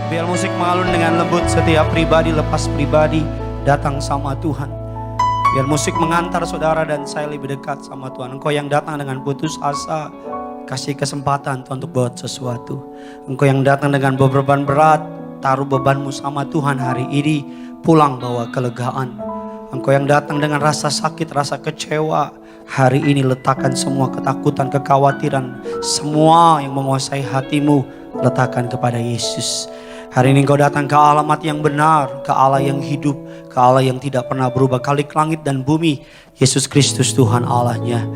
Biar musik mengalun dengan lembut, setiap pribadi lepas pribadi datang sama Tuhan. Biar musik mengantar saudara dan saya lebih dekat sama Tuhan. Engkau yang datang dengan putus asa, kasih kesempatan Tuhan untuk buat sesuatu. Engkau yang datang dengan beban berat, taruh bebanmu sama Tuhan hari ini, pulang bawa kelegaan. Engkau yang datang dengan rasa sakit, rasa kecewa, hari ini letakkan semua ketakutan, kekhawatiran, semua yang menguasai hatimu, letakkan kepada Yesus. Hari ini engkau datang ke alamat yang benar, ke Allah yang hidup, ke Allah yang tidak pernah berubah. Khalik langit dan bumi, Yesus Kristus Tuhan Allahnya.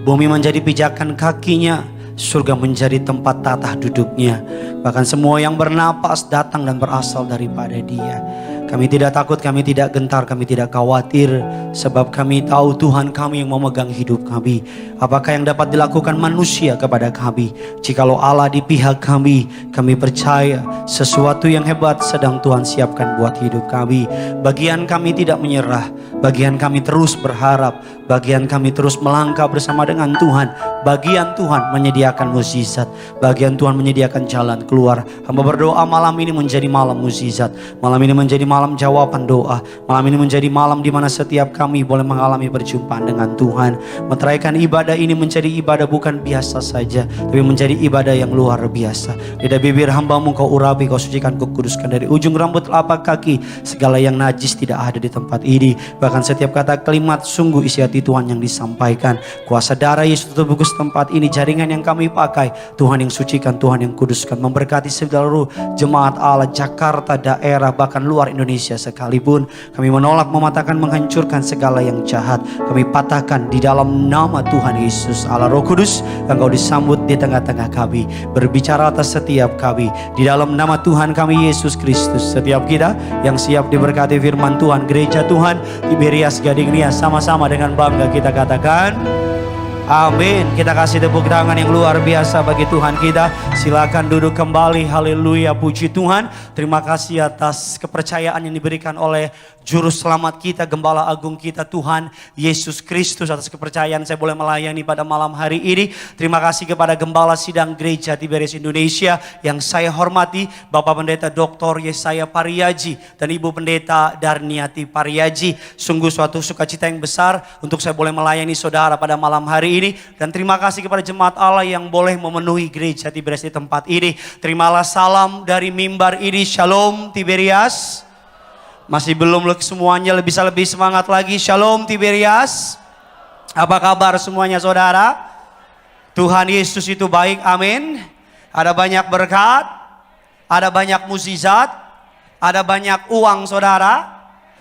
Bumi menjadi pijakan kakinya, surga menjadi tempat tatah duduknya. Bahkan semua yang bernapas datang dan berasal daripada Dia. Kami tidak takut, kami tidak gentar, kami tidak khawatir. Sebab kami tahu Tuhan kami yang memegang hidup kami. Apakah yang dapat dilakukan manusia kepada kami? Jikalau Allah di pihak kami, kami percaya sesuatu yang hebat sedang Tuhan siapkan buat hidup kami. Bagian kami tidak menyerah, bagian kami terus berharap, bagian kami terus melangkah bersama dengan Tuhan. Bagian Tuhan menyediakan mukjizat, bagian Tuhan menyediakan jalan keluar. Hamba berdoa malam ini menjadi malam mukjizat, malam ini menjadi malam jawaban doa, malam ini menjadi malam di mana setiap kami boleh mengalami perjumpaan dengan Tuhan. Meteraikan ibadah ini menjadi ibadah bukan biasa saja, tapi menjadi ibadah yang luar biasa. Lidah bibir hambamu kau urapi, kau sucikan, kau kuduskan. Dari ujung rambut telapak kaki, segala yang najis tidak ada di tempat ini. Bahkan setiap kata kalimat sungguh isi hati Tuhan yang disampaikan. Kuasa darah Yesus terbungkus tempat ini, jaringan yang kami pakai, Tuhan yang sucikan, Tuhan yang kuduskan. Memberkati seluruh jemaat Allah Jakarta, daerah, bahkan luar Indonesia sekalipun. Kami menolak, mematahkan, menghancurkan segala yang jahat. Kami patahkan di dalam nama Tuhan Yesus. Allah Roh Kudus, Engkau disambut di tengah-tengah kami, berbicara atas setiap kami di dalam nama Tuhan kami Yesus Kristus. Setiap kita yang siap diberkati firman Tuhan, gereja Tuhan Tiberias Gading Nias, sama-sama dengan bangga kita katakan amin. Kita kasih tepuk tangan yang luar biasa bagi Tuhan kita. Silakan duduk kembali. Haleluya, puji Tuhan. Terima kasih atas kepercayaan yang diberikan oleh Juru Selamat kita, Gembala Agung kita Tuhan Yesus Kristus. Atas kepercayaan saya boleh melayani pada malam hari ini. Terima kasih kepada Gembala Sidang Gereja Tiberias Indonesia yang saya hormati, Bapak Pendeta Dr. Yesaya Pariaji dan Ibu Pendeta Darniati Pariaji. Sungguh suatu sukacita yang besar untuk saya boleh melayani saudara pada malam hari ini. Dan terima kasih kepada jemaat Allah yang boleh memenuhi gereja Tiberias di tempat ini. Terimalah salam dari mimbar ini. Shalom Tiberias. Masih belum semuanya bisa lebih semangat lagi. Shalom Tiberias. Apa kabar semuanya saudara? Tuhan Yesus itu baik, amin. Ada banyak berkat, ada banyak mukjizat, ada banyak uang saudara.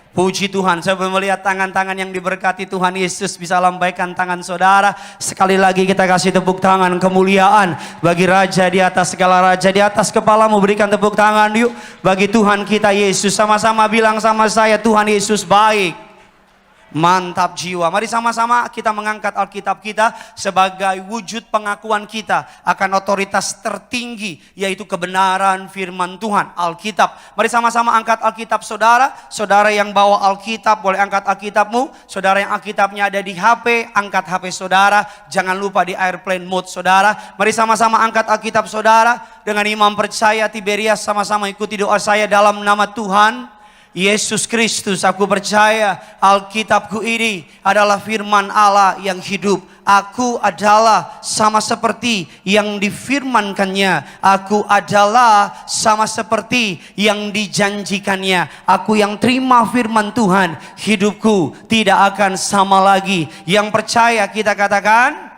Puji Tuhan, saya melihat tangan-tangan yang diberkati Tuhan Yesus. Bisa lambaikan tangan saudara. Sekali lagi kita kasih tepuk tangan kemuliaan bagi Raja di atas segala raja, di atas kepalamu. Berikan tepuk tangan yuk bagi Tuhan kita Yesus. Sama-sama bilang sama saya, Tuhan Yesus baik. Mantap jiwa. Mari sama-sama kita mengangkat Alkitab kita sebagai wujud pengakuan kita akan otoritas tertinggi, yaitu kebenaran firman Tuhan, Alkitab. Mari sama-sama angkat Alkitab saudara. Saudara yang bawa Alkitab boleh angkat Alkitabmu. Saudara yang Alkitabnya ada di HP, angkat HP saudara. Jangan lupa di airplane mode saudara. Mari sama-sama angkat Alkitab saudara. Dengan imam percaya Tiberias, sama-sama ikuti doa saya dalam nama Tuhan Yesus Kristus. Aku percaya Alkitabku ini adalah firman Allah yang hidup. Aku adalah sama seperti yang difirmankannya. Aku adalah sama seperti yang dijanjikannya. Aku yang terima firman Tuhan, hidupku tidak akan sama lagi. Yang percaya kita katakan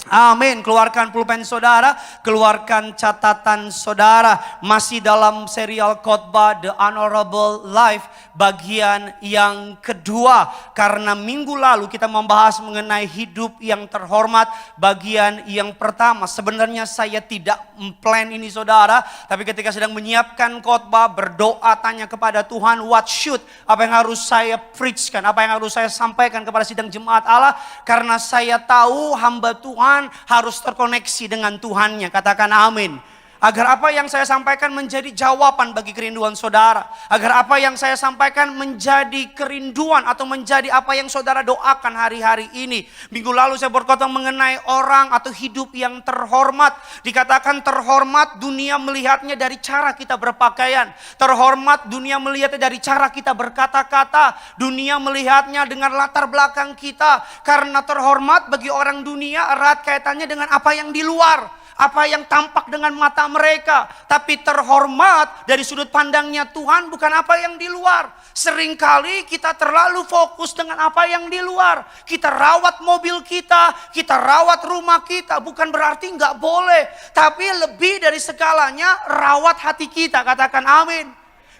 amin. Keluarkan pulpen saudara, keluarkan catatan saudara. Masih dalam serial khotbah The Honorable Life bagian yang kedua. Karena minggu lalu kita membahas mengenai hidup yang terhormat bagian yang pertama. Sebenarnya saya tidak plan ini saudara, tapi ketika sedang menyiapkan khotbah, berdoa tanya kepada Tuhan, what should, apa yang harus saya preachkan, apa yang harus saya sampaikan kepada sidang jemaat Allah. Karena saya tahu hamba Tuhan harus terkoneksi dengan Tuhannya. Katakan amin. Agar apa yang saya sampaikan menjadi jawaban bagi kerinduan saudara. Agar apa yang saya sampaikan menjadi kerinduan atau menjadi apa yang saudara doakan hari-hari ini. Minggu lalu saya berkata mengenai orang atau hidup yang terhormat. Dikatakan terhormat, dunia melihatnya dari cara kita berpakaian. Terhormat, dunia melihatnya dari cara kita berkata-kata. Dunia melihatnya dengan latar belakang kita. Karena terhormat bagi orang dunia erat kaitannya dengan apa yang di luar. Apa yang tampak dengan mata mereka. Tapi terhormat dari sudut pandangnya Tuhan bukan apa yang di luar. Seringkali kita terlalu fokus dengan apa yang di luar. Kita rawat mobil kita rawat rumah kita. Bukan berarti nggak boleh. Tapi lebih dari segalanya rawat hati kita. Katakan amin.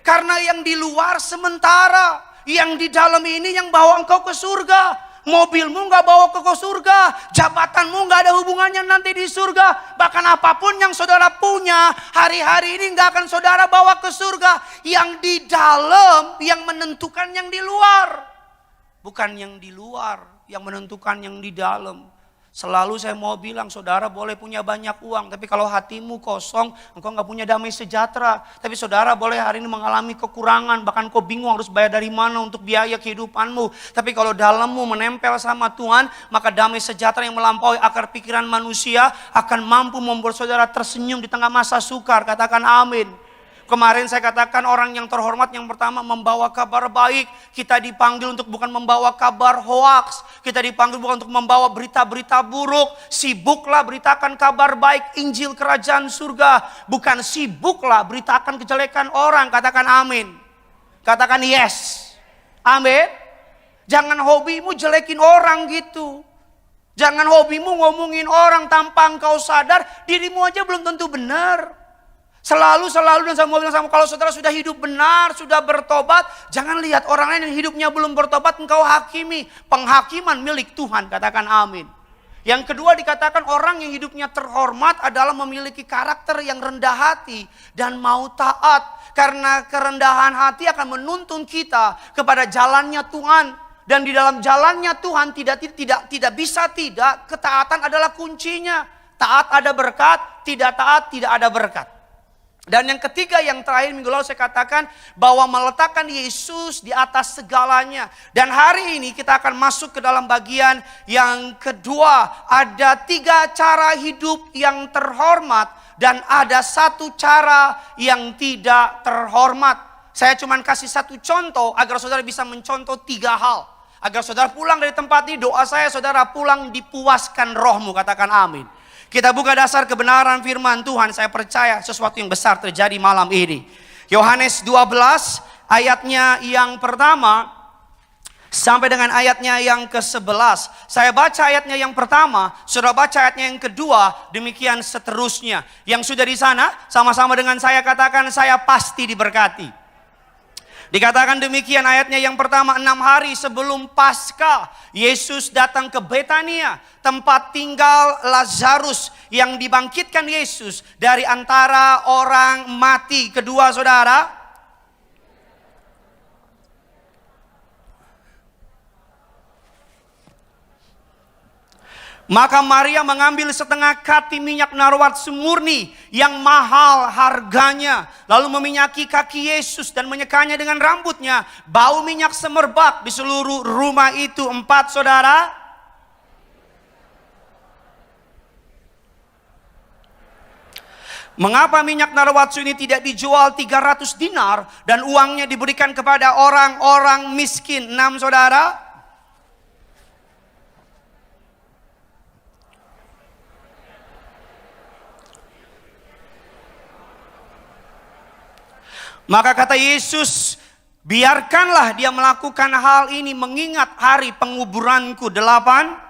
Karena yang di luar sementara. Yang di dalam ini yang bawa engkau ke surga. Mobilmu gak bawa ke surga. Jabatanmu gak ada hubungannya nanti di surga. Bahkan apapun yang saudara punya hari-hari ini gak akan saudara bawa ke surga. Yang di dalam yang menentukan yang di luar. Bukan yang di luar yang menentukan yang di dalam. Selalu saya mau bilang saudara boleh punya banyak uang. Tapi kalau hatimu kosong engkau gak punya damai sejahtera. Tapi saudara boleh hari ini mengalami kekurangan. Bahkan kau bingung harus bayar dari mana untuk biaya kehidupanmu. Tapi kalau dalammu menempel sama Tuhan. Maka damai sejahtera yang melampaui akar pikiran manusia. Akan mampu membuat saudara tersenyum di tengah masa sukar. Katakan amin. Kemarin saya katakan orang yang terhormat yang pertama membawa kabar baik. Kita dipanggil untuk bukan membawa kabar hoaks. Kita dipanggil bukan untuk membawa berita-berita buruk. Sibuklah beritakan kabar baik Injil Kerajaan Surga. Bukan sibuklah beritakan kejelekan orang. Katakan amin. Katakan yes. Amin. Jangan hobimu jelekin orang gitu. Jangan hobimu ngomongin orang tanpa engkau sadar dirimu aja belum tentu benar. Selalu dan saya mau bilang sama kalau saudara sudah hidup benar, sudah bertobat, jangan lihat orang lain yang hidupnya belum bertobat engkau hakimi. Penghakiman milik Tuhan, katakan amin. Yang kedua dikatakan orang yang hidupnya terhormat adalah memiliki karakter yang rendah hati dan mau taat. Karena kerendahan hati akan menuntun kita kepada jalannya Tuhan. Dan di dalam jalannya Tuhan tidak bisa tidak, ketaatan adalah kuncinya. Taat ada berkat, tidak taat tidak ada berkat. Dan yang ketiga yang terakhir minggu lalu saya katakan bahwa meletakkan Yesus di atas segalanya. Dan hari ini kita akan masuk ke dalam bagian yang kedua. Ada 3 cara hidup yang terhormat dan ada 1 cara yang tidak terhormat. Saya cuma kasih 1 contoh agar saudara bisa mencontoh 3 hal. Agar saudara pulang dari tempat ini, doa saya saudara pulang dipuaskan rohmu, katakan amin. Kita buka dasar kebenaran firman Tuhan. Saya percaya sesuatu yang besar terjadi malam ini. Yohanes 12 ayatnya yang pertama sampai dengan ayatnya yang ke-11. Saya baca ayatnya yang pertama, saudara baca ayatnya yang kedua, demikian seterusnya. Yang sudah di sana sama-sama dengan saya katakan saya pasti diberkati. Dikatakan demikian ayatnya yang pertama, 6 hari sebelum Paskah Yesus datang ke Betania, tempat tinggal Lazarus yang dibangkitkan Yesus dari antara orang mati. Kedua saudara, maka Maria mengambil setengah kati minyak narwatsu murni yang mahal harganya. Lalu meminyaki kaki Yesus dan menyekanya dengan rambutnya. Bau minyak semerbak di seluruh rumah itu. 4 saudara. Mengapa minyak narwatsu ini tidak dijual 300 dinar dan uangnya diberikan kepada orang-orang miskin? 6 saudara. Maka kata Yesus, biarkanlah dia melakukan hal ini mengingat hari penguburanku. 8.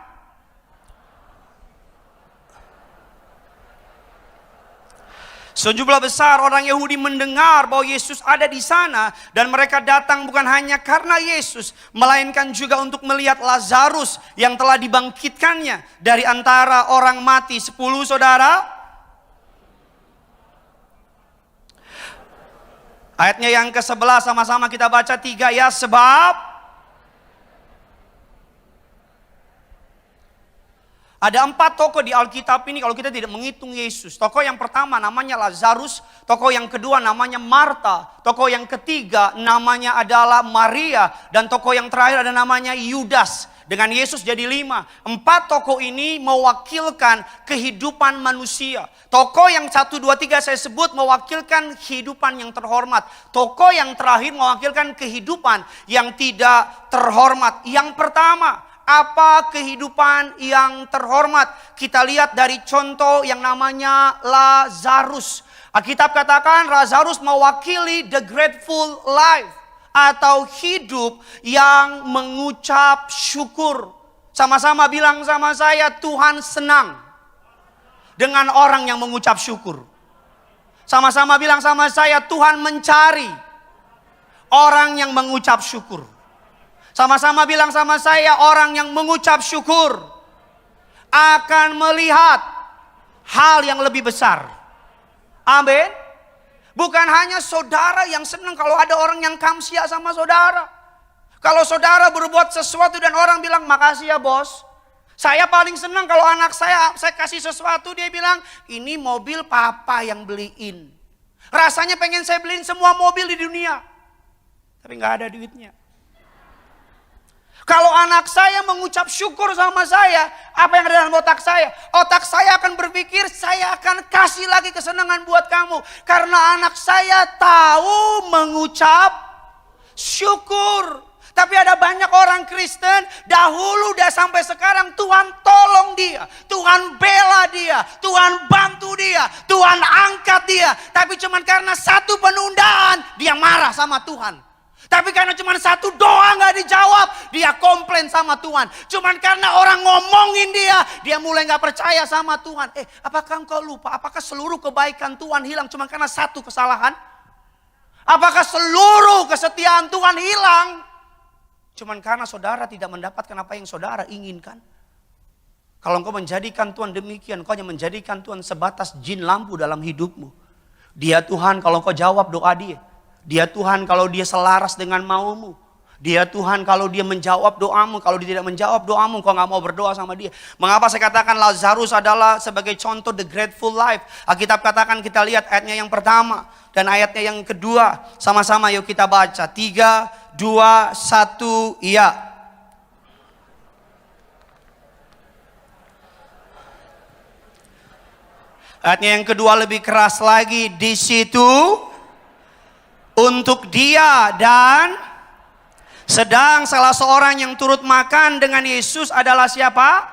Sejumlah besar orang Yahudi mendengar bahwa Yesus ada di sana. Dan mereka datang bukan hanya karena Yesus, melainkan juga untuk melihat Lazarus yang telah dibangkitkannya dari antara orang mati. 10 saudara. Ayatnya yang ke-11 sama-sama kita baca 3 ya. Sebab Ada 4 tokoh di Alkitab ini kalau kita tidak menghitung Yesus. Tokoh yang pertama namanya Lazarus. Tokoh yang kedua namanya Marta. Tokoh yang ketiga namanya adalah Maria. Dan tokoh yang terakhir ada namanya Yudas. Dengan Yesus jadi 5. 4 tokoh ini mewakilkan kehidupan manusia. Tokoh yang 1, 2, 3 saya sebut mewakilkan kehidupan yang terhormat. Tokoh yang terakhir mewakilkan kehidupan yang tidak terhormat. Yang pertama, apa kehidupan yang terhormat? Kita lihat dari contoh yang namanya Lazarus. Alkitab katakan Lazarus mewakili the grateful life. Atau hidup yang mengucap syukur. Sama-sama bilang sama saya, Tuhan senang dengan orang yang mengucap syukur. Sama-sama bilang sama saya, Tuhan mencari orang yang mengucap syukur. Sama-sama bilang sama saya, orang yang mengucap syukur akan melihat hal yang lebih besar. Amin. Bukan hanya saudara yang senang kalau ada orang yang kamsia sama saudara. Kalau saudara berbuat sesuatu dan orang bilang, makasih ya bos. Saya paling senang kalau anak saya kasih sesuatu, dia bilang, ini mobil papa yang beliin. Rasanya pengen saya beliin semua mobil di dunia. Tapi gak ada duitnya. Kalau anak saya mengucap syukur sama saya, apa yang ada dalam otak saya? Otak saya akan berpikir, saya akan kasih lagi kesenangan buat kamu. Karena anak saya tahu mengucap syukur. Tapi ada banyak orang Kristen, dahulu dan sampai sekarang Tuhan tolong dia. Tuhan bela dia, Tuhan bantu dia, Tuhan angkat dia. Tapi cuma karena satu penundaan, dia marah sama Tuhan. Tapi karena cuma satu doa gak dijawab, dia komplain sama Tuhan. Cuman karena orang ngomongin dia mulai gak percaya sama Tuhan. Apakah engkau lupa? Apakah seluruh kebaikan Tuhan hilang cuma karena satu kesalahan? Apakah seluruh kesetiaan Tuhan hilang cuman karena saudara tidak mendapatkan apa yang saudara inginkan? Kalau engkau menjadikan Tuhan demikian, engkau hanya menjadikan Tuhan sebatas jin lampu dalam hidupmu. Dia Tuhan kalau engkau jawab doa dia. Dia Tuhan kalau dia selaras dengan maumu. Dia Tuhan kalau dia menjawab doamu. Kalau dia tidak menjawab doamu, kau gak mau berdoa sama dia. Mengapa saya katakan Lazarus adalah sebagai contoh the grateful life? Alkitab katakan, kita lihat ayatnya yang pertama dan ayatnya yang kedua. Sama-sama yuk kita baca. 3, 2, 1, iya. Ayatnya yang kedua lebih keras lagi. Di situ untuk dia dan sedang salah seorang yang turut makan dengan Yesus adalah siapa?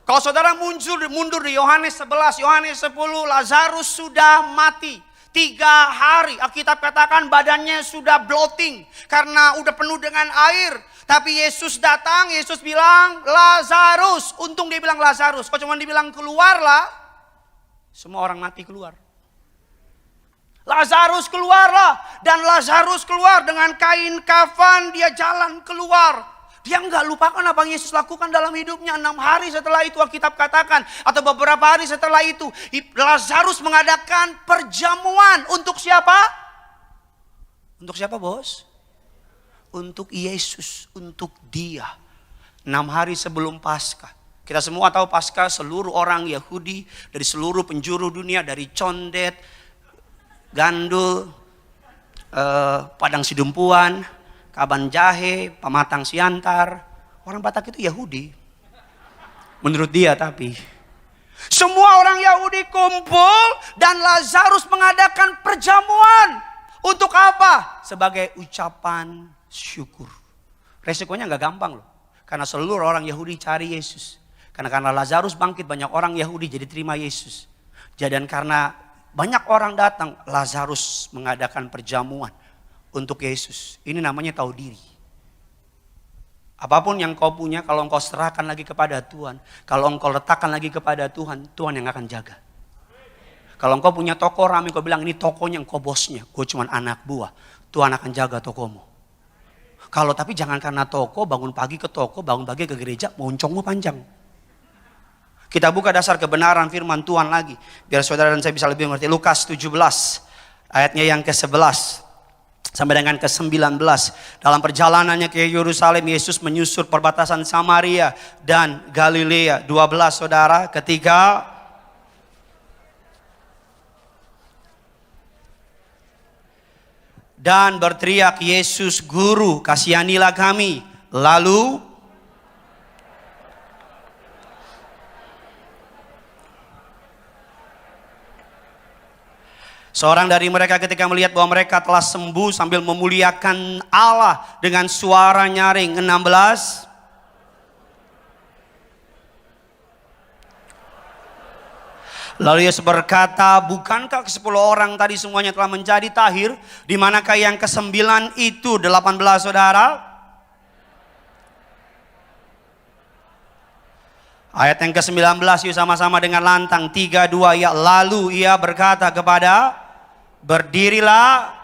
Kalau saudara mundur di Yohanes 11, Yohanes 10, Lazarus sudah mati. 3 hari, Alkitab katakan badannya sudah bloating karena udah penuh dengan air. Tapi Yesus datang, Yesus bilang, Lazarus. Untung dia bilang Lazarus. Kalau cuma dibilang keluarlah, semua orang mati keluar. Lazarus keluarlah, dan Lazarus keluar dengan kain kafan, dia jalan keluar. Dia enggak lupakan apa yang Yesus lakukan dalam hidupnya. 6 hari setelah itu Alkitab katakan, atau beberapa hari setelah itu, Lazarus mengadakan perjamuan. Untuk siapa? Untuk siapa bos? Untuk Yesus, untuk dia. 6 hari sebelum Paskah. Kita semua tahu Paskah seluruh orang Yahudi dari seluruh penjuru dunia, dari Condet, Gandul, Padang Sidumpuan, Kaban Jahe, Pamatang Siantar. Orang Batak itu Yahudi. Menurut dia tapi. Semua orang Yahudi kumpul dan Lazarus mengadakan perjamuan. Untuk apa? Sebagai ucapan syukur. Resikonya gak gampang loh. Karena seluruh orang Yahudi cari Yesus. Karena Lazarus bangkit, banyak orang Yahudi jadi terima Yesus. Dan karena banyak orang datang, Lazarus mengadakan perjamuan untuk Yesus. Ini namanya tahu diri. Apapun yang kau punya, kalau engkau serahkan lagi kepada Tuhan, kalau engkau letakkan lagi kepada Tuhan, Tuhan yang akan jaga. Kalau engkau punya toko rame, kau bilang ini tokonya, engkau bosnya, gue cuma anak buah, Tuhan akan jaga tokomu. Kalau tapi jangan karena toko, bangun pagi ke toko, bangun pagi ke gereja, moncongmu panjang. Kita buka dasar kebenaran firman Tuhan lagi. Biar saudara dan saya bisa lebih mengerti. Lukas 17 ayatnya yang ke-11. sampai dengan ke-19. Dalam perjalanannya ke Yerusalem, Yesus menyusur perbatasan Samaria dan Galilea. 12 saudara, ketiga. Dan berteriak, Yesus Guru, kasihanilah kami. Lalu seorang dari mereka ketika melihat bahwa mereka telah sembuh sambil memuliakan Allah dengan suara nyaring. 16. Lalu Yesus berkata, bukankah ke-10 orang tadi semuanya telah menjadi tahir? Di manakah yang ke-9 itu? 18 saudara. Ayat yang ke-19 yuk sama-sama dengan lantang. 3, 2 ya. Lalu ia berkata kepada, berdirilah,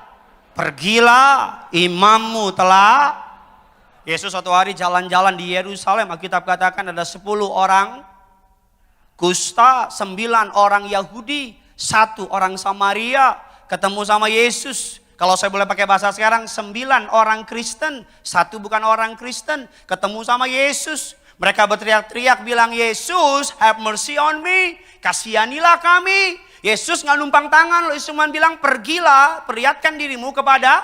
pergilah, imammu telah. Yesus suatu hari jalan-jalan di Yerusalem. Alkitab katakan ada 10 orang kusta, 9 orang Yahudi, 1 orang Samaria ketemu sama Yesus. Kalau saya boleh pakai bahasa sekarang, 9 orang Kristen, 1 bukan orang Kristen ketemu sama Yesus. Mereka berteriak-teriak bilang, Yesus have mercy on me, kasihanilah kami. Yesus nggak numpang tangan, Yesus cuma bilang, pergilah, perlihatkan dirimu kepada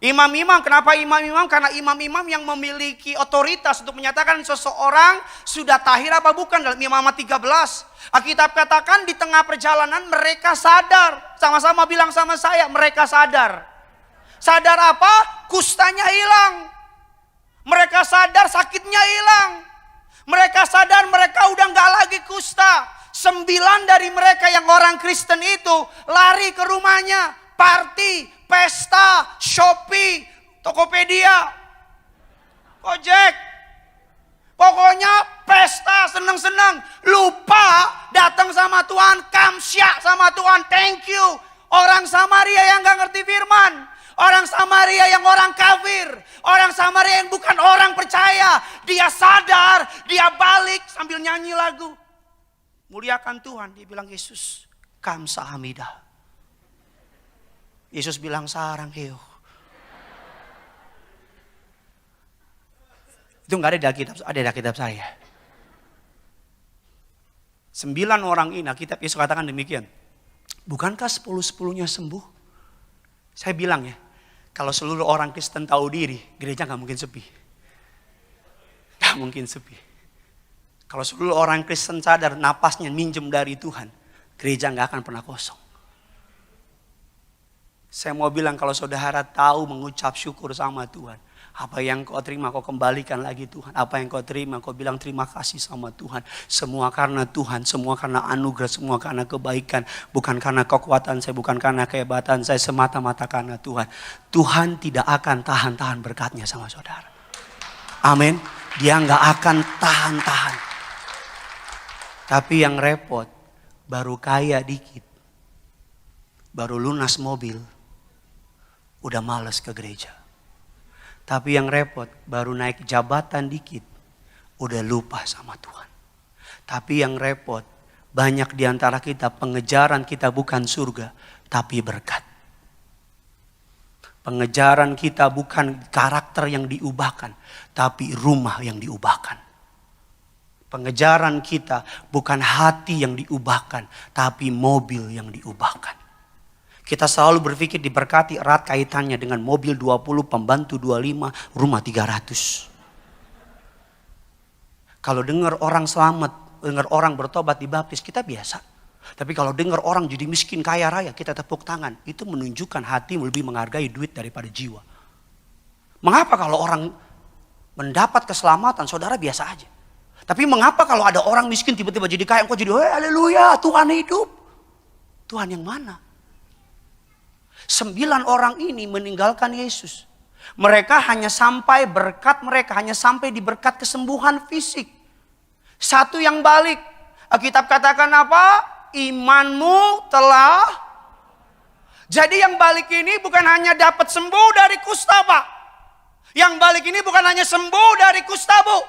imam-imam. Kenapa imam-imam? Karena imam-imam yang memiliki otoritas untuk menyatakan seseorang sudah tahir apa bukan. Dalam Imamat 13 Alkitab katakan di tengah perjalanan mereka sadar. Sama-sama bilang sama saya, mereka sadar. Sadar apa? Kustanya hilang. Mereka sadar sakitnya hilang. Mereka sadar mereka udah gak lagi kusta. 9 dari mereka yang orang Kristen itu lari ke rumahnya. Party, pesta, Shopee, Tokopedia, Gojek. Pokoknya pesta, senang-senang. Lupa datang sama Tuhan, kamsya sama Tuhan, thank you. Orang Samaria yang gak ngerti firman. Orang Samaria yang orang kafir. Orang Samaria yang bukan orang percaya. Dia sadar, dia balik sambil nyanyi lagu. Muliakan Tuhan, dia bilang Yesus, kamsa hamidah. Yesus bilang sarang heo. Itu enggak ada di Alkitab, ada di Alkitab saya. 9 orang ini, Alkitab Yesus katakan demikian. Bukankah 10-10-nya sembuh? Saya bilang ya, kalau seluruh orang Kristen tahu diri, gereja gak mungkin sepi. Gak mungkin sepi. Kalau seluruh orang Kristen sadar napasnya minjem dari Tuhan, gereja gak akan pernah kosong. Saya mau bilang kalau saudara tahu mengucap syukur sama Tuhan. Apa yang kau terima kau kembalikan lagi Tuhan. Apa yang kau terima kau bilang terima kasih sama Tuhan. Semua karena Tuhan, semua karena anugerah, semua karena kebaikan. Bukan karena kekuatan saya, bukan karena kehebatan saya, semata-mata karena Tuhan. Tuhan tidak akan tahan-tahan berkatnya sama saudara. Amin. Dia gak akan tahan-tahan. Tapi yang repot, baru kaya dikit, baru lunas mobil, udah malas ke gereja. Tapi yang repot, baru naik jabatan dikit, udah lupa sama Tuhan. Tapi yang repot, banyak di antara kita pengejaran kita bukan surga, tapi berkat. Pengejaran kita bukan karakter yang diubahkan, tapi rumah yang diubahkan. Pengejaran kita bukan hati yang diubahkan, tapi mobil yang diubahkan. Kita selalu berpikir diberkati erat kaitannya dengan mobil 20, pembantu 25, rumah 300. Kalau dengar orang selamat, dengar orang bertobat dibaptis, kita biasa. Tapi kalau dengar orang jadi miskin kaya raya, kita tepuk tangan. Itu menunjukkan hati lebih menghargai duit daripada jiwa. Mengapa kalau orang mendapat keselamatan, saudara biasa aja. Tapi mengapa kalau ada orang miskin tiba-tiba jadi kaya, engkau jadi, haleluya, Tuhan hidup. Tuhan yang mana? 9 orang ini meninggalkan Yesus. Mereka hanya sampai berkat mereka, hanya sampai di berkat kesembuhan fisik. 1 yang balik. Alkitab katakan apa? Imanmu telah. Jadi yang balik ini bukan hanya dapat sembuh dari kusta, Pak. Yang balik ini bukan hanya sembuh dari kusta, Bu.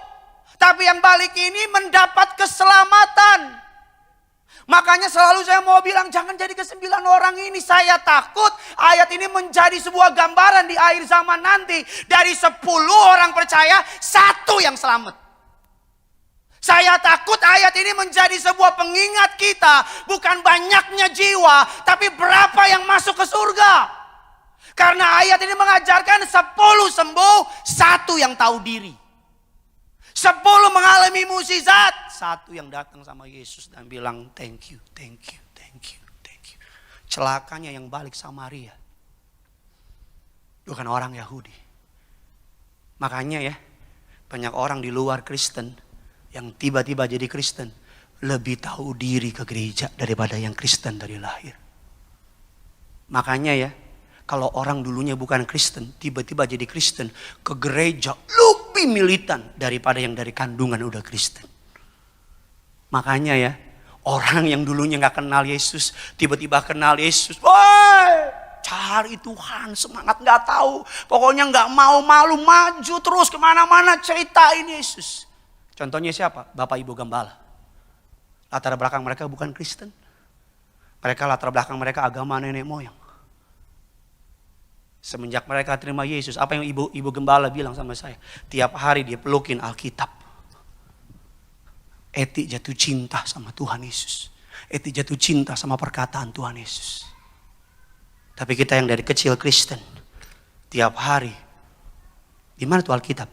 Tapi yang balik ini mendapat keselamatan. Makanya selalu saya mau bilang jangan jadi ke-9 orang ini. Saya takut ayat ini menjadi sebuah gambaran di akhir zaman nanti. Dari 10 orang percaya, 1 yang selamat. Saya takut ayat ini menjadi sebuah pengingat kita. Bukan banyaknya jiwa, tapi berapa yang masuk ke surga. Karena ayat ini mengajarkan 10 sembuh, 1 yang tahu diri. 10 mengalami mukjizat, 1 yang datang sama Yesus dan bilang thank you, thank you, thank you, thank you. Celakanya yang balik Samaria bukan orang Yahudi. Makanya ya, banyak orang di luar Kristen yang tiba-tiba jadi Kristen lebih tahu diri ke gereja daripada yang Kristen dari lahir. Makanya ya, kalau orang dulunya bukan Kristen tiba-tiba jadi Kristen ke gereja lebih militan daripada yang dari kandungan udah Kristen. Makanya ya, orang yang dulunya gak kenal Yesus tiba-tiba kenal Yesus. Woi, cari Tuhan, semangat gak tahu. Pokoknya gak mau malu, maju terus kemana-mana ceritain Yesus. Contohnya siapa? Bapak Ibu Gembala. Latar belakang mereka bukan Kristen. Latar belakang mereka agama nenek moyang. Semenjak mereka terima Yesus, apa yang ibu gembala bilang sama saya? Tiap hari dia pelukin Alkitab. Eti jatuh cinta sama Tuhan Yesus. Eti jatuh cinta sama perkataan Tuhan Yesus. Tapi kita yang dari kecil Kristen, tiap hari, di mana tuh Alkitab?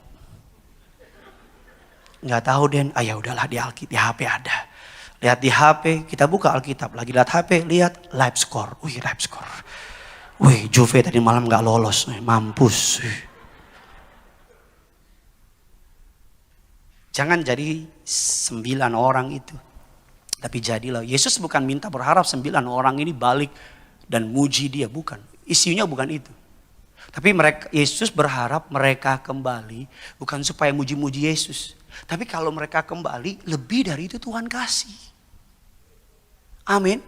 Nggak tahu Den. Ya udahlah di Alkitab, di HP ada. Lihat di HP, kita buka Alkitab. Lagi lihat HP, lihat live score. Wih, live score. Wih, Juve tadi malam gak lolos, mampus. Jangan jadi 9 orang itu. Tapi jadilah. Yesus bukan minta berharap 9 orang ini balik dan muji dia, bukan. Isunya bukan itu. Tapi Yesus berharap mereka kembali bukan supaya muji-muji Yesus. Tapi kalau mereka kembali, lebih dari itu Tuhan kasih. Amin.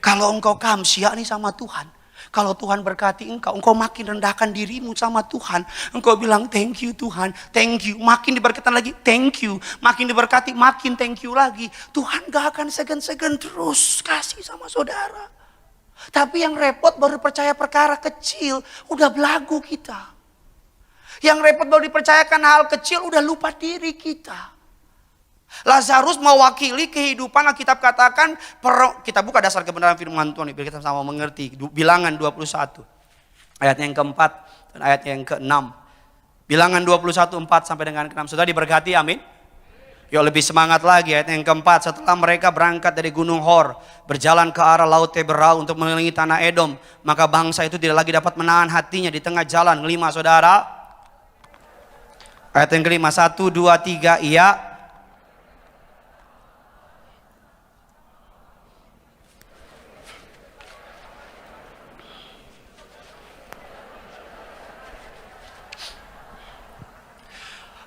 Kalau engkau kamsia nih sama Tuhan. Kalau Tuhan berkati engkau makin rendahkan dirimu sama Tuhan. Engkau bilang thank you Tuhan, thank you. Makin diberkati lagi, thank you. Makin diberkati, makin thank you lagi. Tuhan gak akan segan-segan terus kasih sama saudara. Tapi yang repot baru percaya perkara kecil, udah belagu kita. Yang repot baru dipercayakan hal kecil, udah lupa diri kita. Lazarus mewakili kehidupan. Alkitab katakan, kita buka dasar kebenaran firman Tuhan biar kita sama mengerti. Bilangan 21 ayat yang keempat dan ayat yang ke-6. Bilangan 21 4 sampai dengan ke-6. Sudah diberkati, amin. Yuk lebih semangat lagi. Ayat yang keempat, setelah mereka berangkat dari gunung Hor, berjalan ke arah laut Teberau untuk mengelilingi tanah Edom, maka bangsa itu tidak lagi dapat menahan hatinya di tengah jalan. 5 saudara. Ayat yang kelima, 1, 2, 3, iya.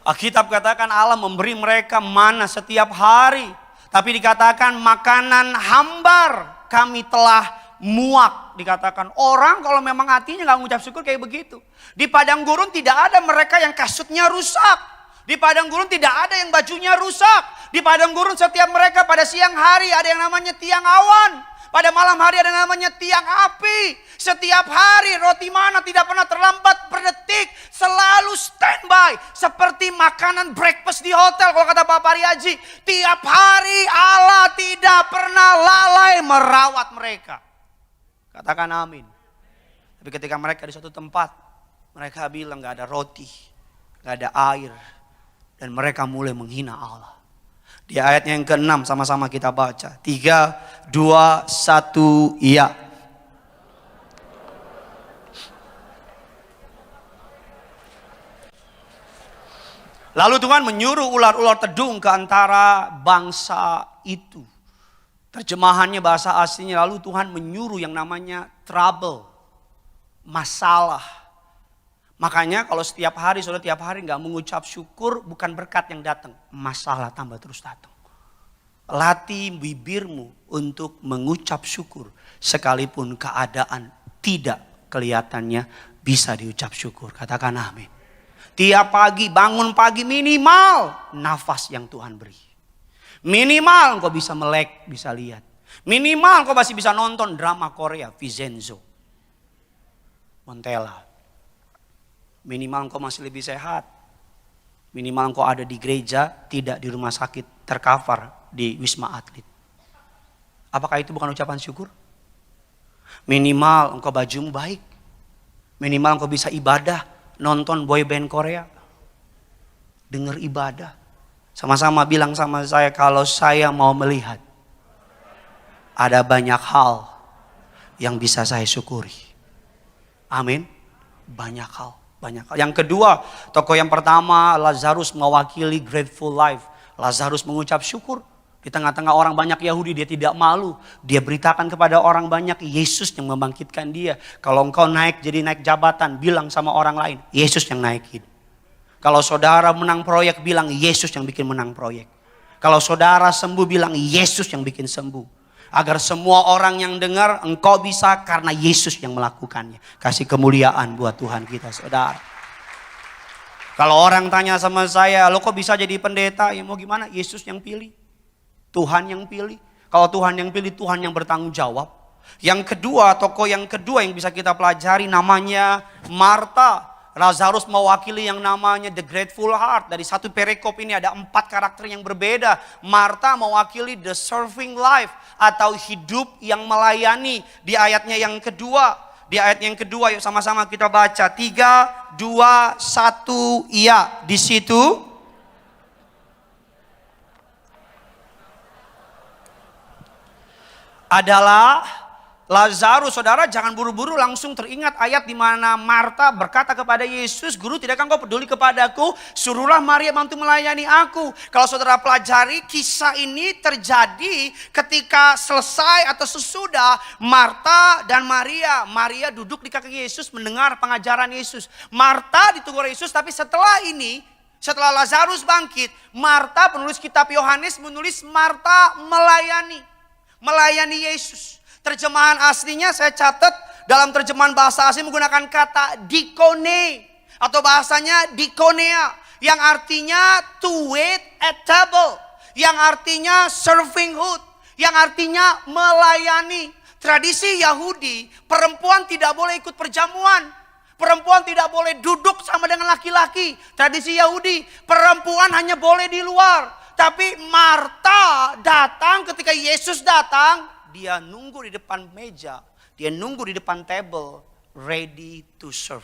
Alkitab katakan Allah memberi mereka mana setiap hari. Tapi dikatakan makanan hambar kami telah muak. Dikatakan orang kalau memang hatinya gak mengucap syukur kayak begitu. Di padang gurun tidak ada mereka yang kasutnya rusak. Di padang gurun tidak ada yang bajunya rusak. Di padang gurun setiap mereka pada siang hari ada yang namanya tiang awan. Pada malam hari ada namanya tiang api. Setiap hari roti mana tidak pernah terlambat per detik. Selalu standby. Seperti makanan breakfast di hotel kalau kata Pak Pariaji. Tiap hari Allah tidak pernah lalai merawat mereka. Katakan amin. Tapi ketika mereka di suatu tempat. Mereka bilang gak ada roti. Gak ada air. Dan mereka mulai menghina Allah. Di ayat yang ke-6 sama-sama kita baca. 3, 2, 1, iya. Lalu Tuhan menyuruh ular-ular tedung ke antara bangsa itu. Terjemahannya bahasa aslinya, lalu Tuhan menyuruh yang namanya trouble. Masalah. Makanya kalau setiap hari, saudara tiap hari gak mengucap syukur, bukan berkat yang datang. Masalah tambah terus datang. Latih bibirmu untuk mengucap syukur. Sekalipun keadaan tidak kelihatannya bisa diucap syukur. Katakan amin. Tiap pagi, bangun pagi minimal nafas yang Tuhan beri. Minimal engkau bisa melek, bisa lihat. Minimal engkau masih bisa nonton drama Korea, Vincenzo, Montella. Minimal engkau masih lebih sehat. Minimal engkau ada di gereja, tidak di rumah sakit, tercover di Wisma Atlet. Apakah itu bukan ucapan syukur? Minimal engkau bajumu baik. Minimal engkau bisa ibadah, nonton boy band Korea. Dengar ibadah. Sama-sama bilang sama saya, kalau saya mau melihat, ada banyak hal yang bisa saya syukuri. Amin. Banyak hal. Yang kedua, tokoh yang pertama, Lazarus mewakili grateful life. Lazarus mengucap syukur. Di tengah-tengah orang banyak Yahudi, dia tidak malu. Dia beritakan kepada orang banyak, Yesus yang membangkitkan dia. Kalau engkau naik jadi naik jabatan, bilang sama orang lain, Yesus yang naikin. Kalau saudara menang proyek, bilang Yesus yang bikin menang proyek. Kalau saudara sembuh, bilang Yesus yang bikin sembuh. Agar semua orang yang dengar, engkau bisa karena Yesus yang melakukannya. Kasih kemuliaan buat Tuhan kita, saudara. Kalau orang tanya sama saya, lo kok bisa jadi pendeta? Ya mau gimana? Yesus yang pilih. Tuhan yang pilih. Kalau Tuhan yang pilih, Tuhan yang bertanggung jawab. Yang kedua, tokoh yang kedua yang bisa kita pelajari namanya Marta. Lazarus mewakili yang namanya the grateful heart. Dari satu perikop ini ada 4 karakter yang berbeda. Marta mewakili the serving life atau hidup yang melayani. Di ayatnya yang kedua, yuk sama-sama kita baca. 3, 2, 1, iya. Di situ adalah Lazarus. Saudara jangan buru-buru langsung teringat ayat di mana Marta berkata kepada Yesus, Guru, tidakkah engkau peduli kepadaku? Suruhlah Maria bantu melayani aku. Kalau saudara pelajari, kisah ini terjadi ketika selesai atau sesudah Marta dan Maria. Maria duduk di kaki Yesus mendengar pengajaran Yesus. Marta ditunggu oleh Yesus, tapi setelah ini, setelah Lazarus bangkit, Marta, penulis kitab Yohanes menulis Marta melayani Yesus. Terjemahan aslinya saya catat dalam terjemahan bahasa asing menggunakan kata dikone atau bahasanya dikonea yang artinya to wait at table, yang artinya servinghood, yang artinya melayani. Tradisi Yahudi, perempuan tidak boleh ikut perjamuan. Perempuan tidak boleh duduk sama dengan laki-laki. Tradisi Yahudi, perempuan hanya boleh di luar. Tapi Marta datang ketika Yesus datang. Dia nunggu di depan meja. Dia nunggu di depan table. Ready to serve.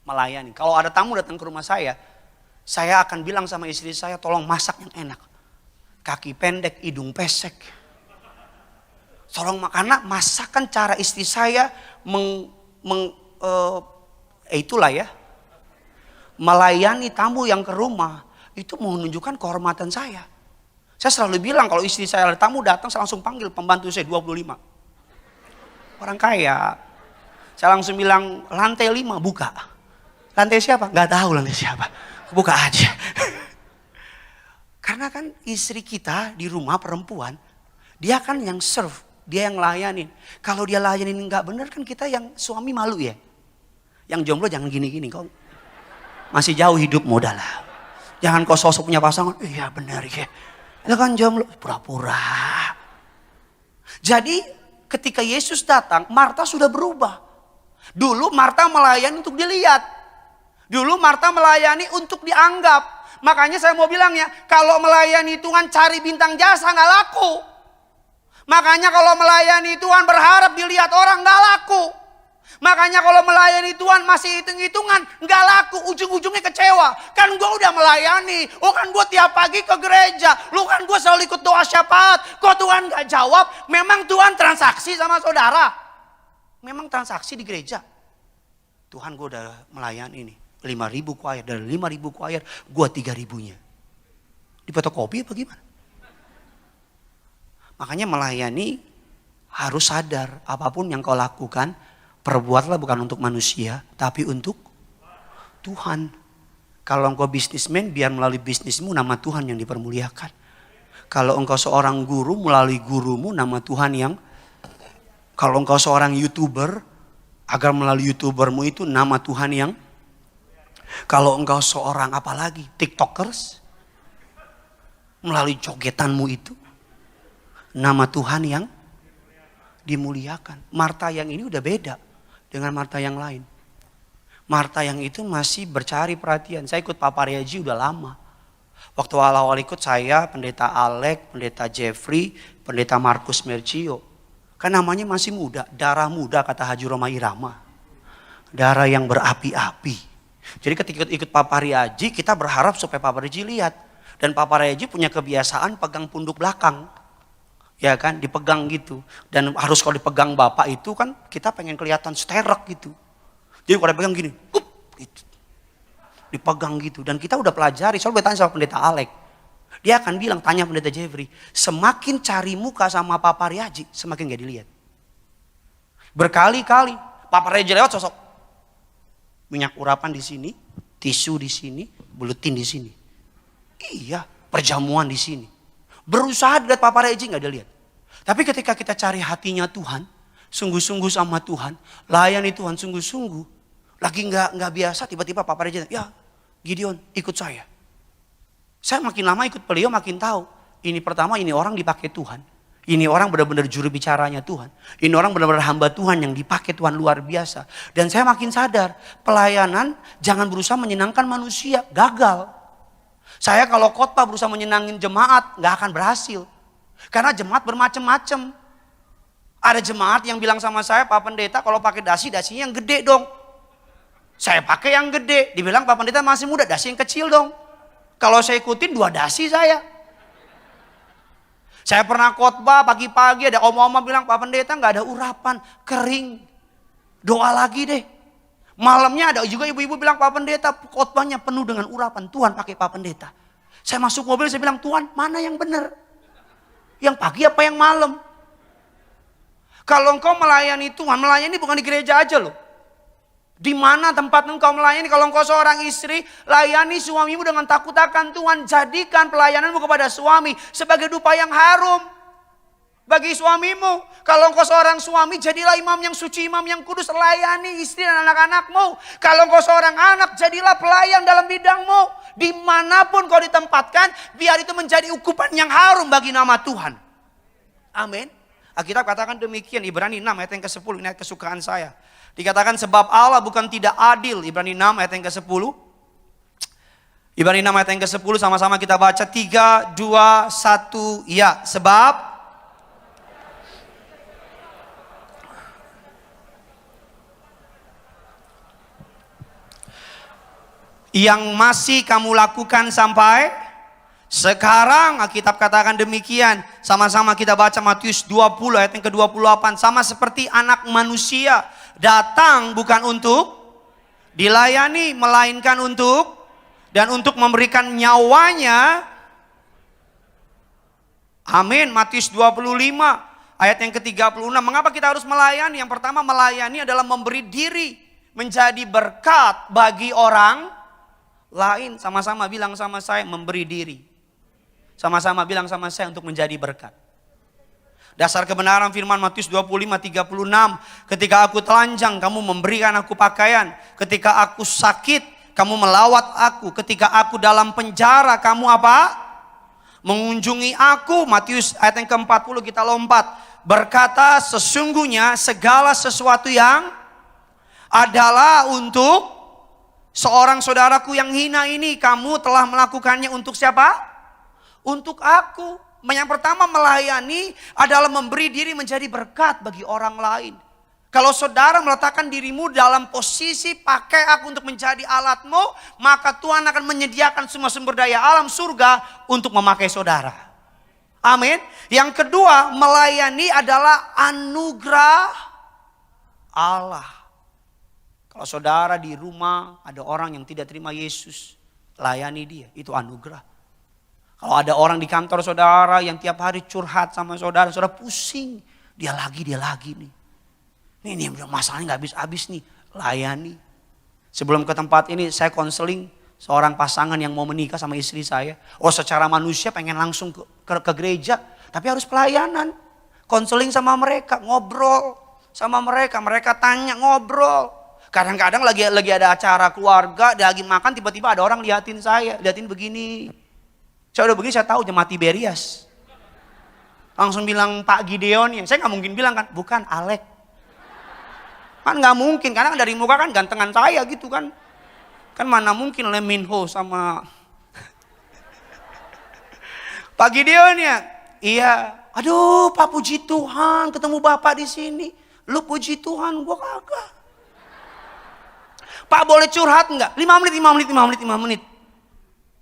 Melayani. Kalau ada tamu datang ke rumah saya akan bilang sama istri saya, tolong masak yang enak. Kaki pendek, hidung pesek. Tolong, karena masakan cara istri saya itulah ya. Melayani tamu yang ke rumah. Itu menunjukkan kehormatan saya. Saya selalu bilang kalau istri saya ada tamu datang, saya langsung panggil pembantu saya 25. Orang kaya. Saya langsung bilang lantai 5 buka. Lantai siapa? Gak tahu lantai siapa. Buka aja. Karena kan istri kita di rumah perempuan, dia kan yang serve, dia yang layanin. Kalau dia layanin gak bener kan kita yang suami malu ya. Yang jomblo jangan gini-gini, kau masih jauh hidup modal lah. Jangan kau sosok punya pasangan, iya benar ya. Itu kan jomblo, pura-pura. Jadi ketika Yesus datang, Marta sudah berubah. Dulu Marta melayani untuk dilihat. Dulu Marta melayani untuk dianggap. Makanya saya mau bilang ya, kalau melayani Tuhan cari bintang jasa gak laku. Makanya kalau melayani Tuhan berharap dilihat orang gak laku. Makanya kalau melayani Tuhan masih hitung-hitungan gak laku, ujung-ujungnya kecewa. Kan gue udah melayani, kan gue tiap pagi ke gereja, kan gue selalu ikut doa syafaat. Kok Tuhan gak jawab? Memang Tuhan transaksi sama saudara? Memang transaksi di gereja? Tuhan, gue udah melayani nih 5.000 choir, dari 5.000 choir gue 3.000-nya. Di fotokopi apa gimana? Makanya melayani harus sadar apapun yang kau lakukan, perbuatlah bukan untuk manusia, tapi untuk Tuhan. Kalau engkau bisnismen, biar melalui bisnismu nama Tuhan yang dipermuliakan. Kalau engkau seorang guru, melalui gurumu nama Tuhan yang. Kalau engkau seorang YouTuber, agar melalui YouTubermu itu nama Tuhan yang. Kalau engkau seorang apalagi TikTokers, melalui jogetanmu itu Nama Tuhan yang dimuliakan. Marta yang ini udah beda dengan Marta yang lain. Marta yang itu masih bercari perhatian. Saya ikut Papa Reji udah lama. Waktu awal-awal ikut saya, Pendeta Alek, Pendeta Jeffrey, Pendeta Markus Mercio. Kan namanya masih muda, darah muda kata Haji Roma Irama. Darah yang berapi-api. Jadi ketika ikut Papa Reji, kita berharap supaya Papa Reji lihat. Dan Papa Reji punya kebiasaan pegang punduk belakang. Ya kan, dipegang gitu. Dan harus kalau dipegang Bapak itu kan kita pengen kelihatan sterek gitu. Jadi kalau dipegang gini, gitu. Dipegang gitu. Dan kita udah pelajari, soalnya bertanya sama Pendeta Alek. Dia akan bilang, tanya Pendeta Jeffrey, semakin cari muka sama Papa Reji, semakin gak dilihat. Berkali-kali Papa Reji lewat sosok. Minyak urapan di sini, tisu di sini, buletin di sini. Iya, perjamuan di sini. Berusaha dilihat Papa Reji gak dilihat. Tapi ketika kita cari hatinya Tuhan, sungguh-sungguh sama Tuhan, layani Tuhan sungguh-sungguh, lagi nggak biasa, tiba-tiba Papa Reji, ya Gideon ikut saya. Saya makin lama ikut beliau makin tahu, ini pertama ini orang dipakai Tuhan. Ini orang benar-benar juru bicaranya Tuhan. Ini orang benar-benar hamba Tuhan yang dipakai Tuhan luar biasa. Dan saya makin sadar, pelayanan jangan berusaha menyenangkan manusia, gagal. Saya kalau khotbah berusaha menyenangin jemaat, nggak akan berhasil. Karena jemaat bermacam-macam. Ada jemaat yang bilang sama saya, Pak Pendeta kalau pakai dasi, dasinya yang gede dong. Saya pakai yang gede. Dibilang Pak Pendeta masih muda, dasi yang kecil dong. Kalau saya ikutin 2 dasi saya. Saya pernah khotbah pagi-pagi ada om-om bilang, Pak Pendeta nggak ada urapan, kering. Doa lagi deh. Malamnya ada juga ibu-ibu bilang, Pak Pendeta khotbahnya penuh dengan urapan. Tuhan pakai Pak Pendeta. Saya masuk mobil, saya bilang, Tuhan mana yang benar? Yang pagi apa yang malam? Kalau engkau melayani Tuhan, melayani bukan di gereja aja loh. Di mana tempat engkau melayani? Kalau engkau seorang istri, layani suamimu dengan takut akan Tuhan. Jadikan pelayananmu kepada suami sebagai dupa yang harum bagi suamimu. Kalau engkau seorang suami, jadilah imam yang suci, imam yang kudus. Layani istri dan anak-anakmu. Kalau engkau seorang anak, jadilah pelayan dalam bidangmu. Dimanapun kau ditempatkan, biar itu menjadi ukupan yang harum bagi nama Tuhan. Amin. Alkitab katakan demikian, Ibrani 6 ayat yang ke-10, ini ayat kesukaan saya. Dikatakan sebab Allah bukan tidak adil, Ibrani 6 ayat yang ke-10. Ibrani 6 ayat yang ke-10, sama-sama kita baca 3, 2, 1, ya. Sebab yang masih kamu lakukan sampai sekarang, Alkitab katakan demikian. Sama-sama kita baca Matius 20 ayat yang ke-28. Sama seperti anak manusia datang bukan untuk dilayani, melainkan untuk dan untuk memberikan nyawanya. Amin. Matius 25 ayat yang ke-36. Mengapa kita harus melayani? Yang pertama, melayani adalah memberi diri menjadi berkat bagi orang lain. Sama-sama bilang sama saya, memberi diri. Sama-sama bilang sama saya, untuk menjadi berkat. Dasar kebenaran firman Matius 25:36. Ketika aku telanjang, kamu memberikan aku pakaian. Ketika aku sakit, kamu melawat aku. Ketika aku dalam penjara, kamu apa? Mengunjungi aku. Matius ayat yang ke-40, kita lompat. Berkata, sesungguhnya segala sesuatu yang adalah untuk seorang saudaraku yang hina ini, kamu telah melakukannya untuk siapa? Untuk aku. Yang pertama, melayani adalah memberi diri menjadi berkat bagi orang lain. Kalau saudara meletakkan dirimu dalam posisi pakai aku untuk menjadi alatmu, maka Tuhan akan menyediakan semua sumber daya alam surga untuk memakai saudara. Amin. Yang kedua, melayani adalah anugerah Allah. Kalau saudara di rumah ada orang yang tidak terima Yesus, layani dia, itu anugerah. Kalau ada orang di kantor saudara yang tiap hari curhat sama saudara, saudara pusing, dia lagi nih. Ini masalahnya gak habis-habis nih, layani. Sebelum ke tempat ini saya konseling seorang pasangan yang mau menikah sama istri saya. Oh, secara manusia pengen langsung ke gereja, tapi harus pelayanan. Konseling sama mereka, ngobrol sama mereka, mereka tanya, ngobrol. Kadang-kadang lagi ada acara keluarga, dia lagi makan, tiba-tiba ada orang liatin begini. Saya udah begini, saya tahu jemaat Tiberias. Langsung bilang Pak Gideon ya. Saya nggak mungkin bilang kan, bukan Alek. Kan nggak mungkin, karena dari muka kan gantengan saya gitu kan. Kan mana mungkin Lee Min Ho sama Pak Gideon ya. Iya. Aduh, Pak puji Tuhan ketemu Bapak di sini. Lu puji Tuhan, gua kagak. Pak boleh curhat enggak? 5 menit, 5 menit, 5 menit, 5 menit.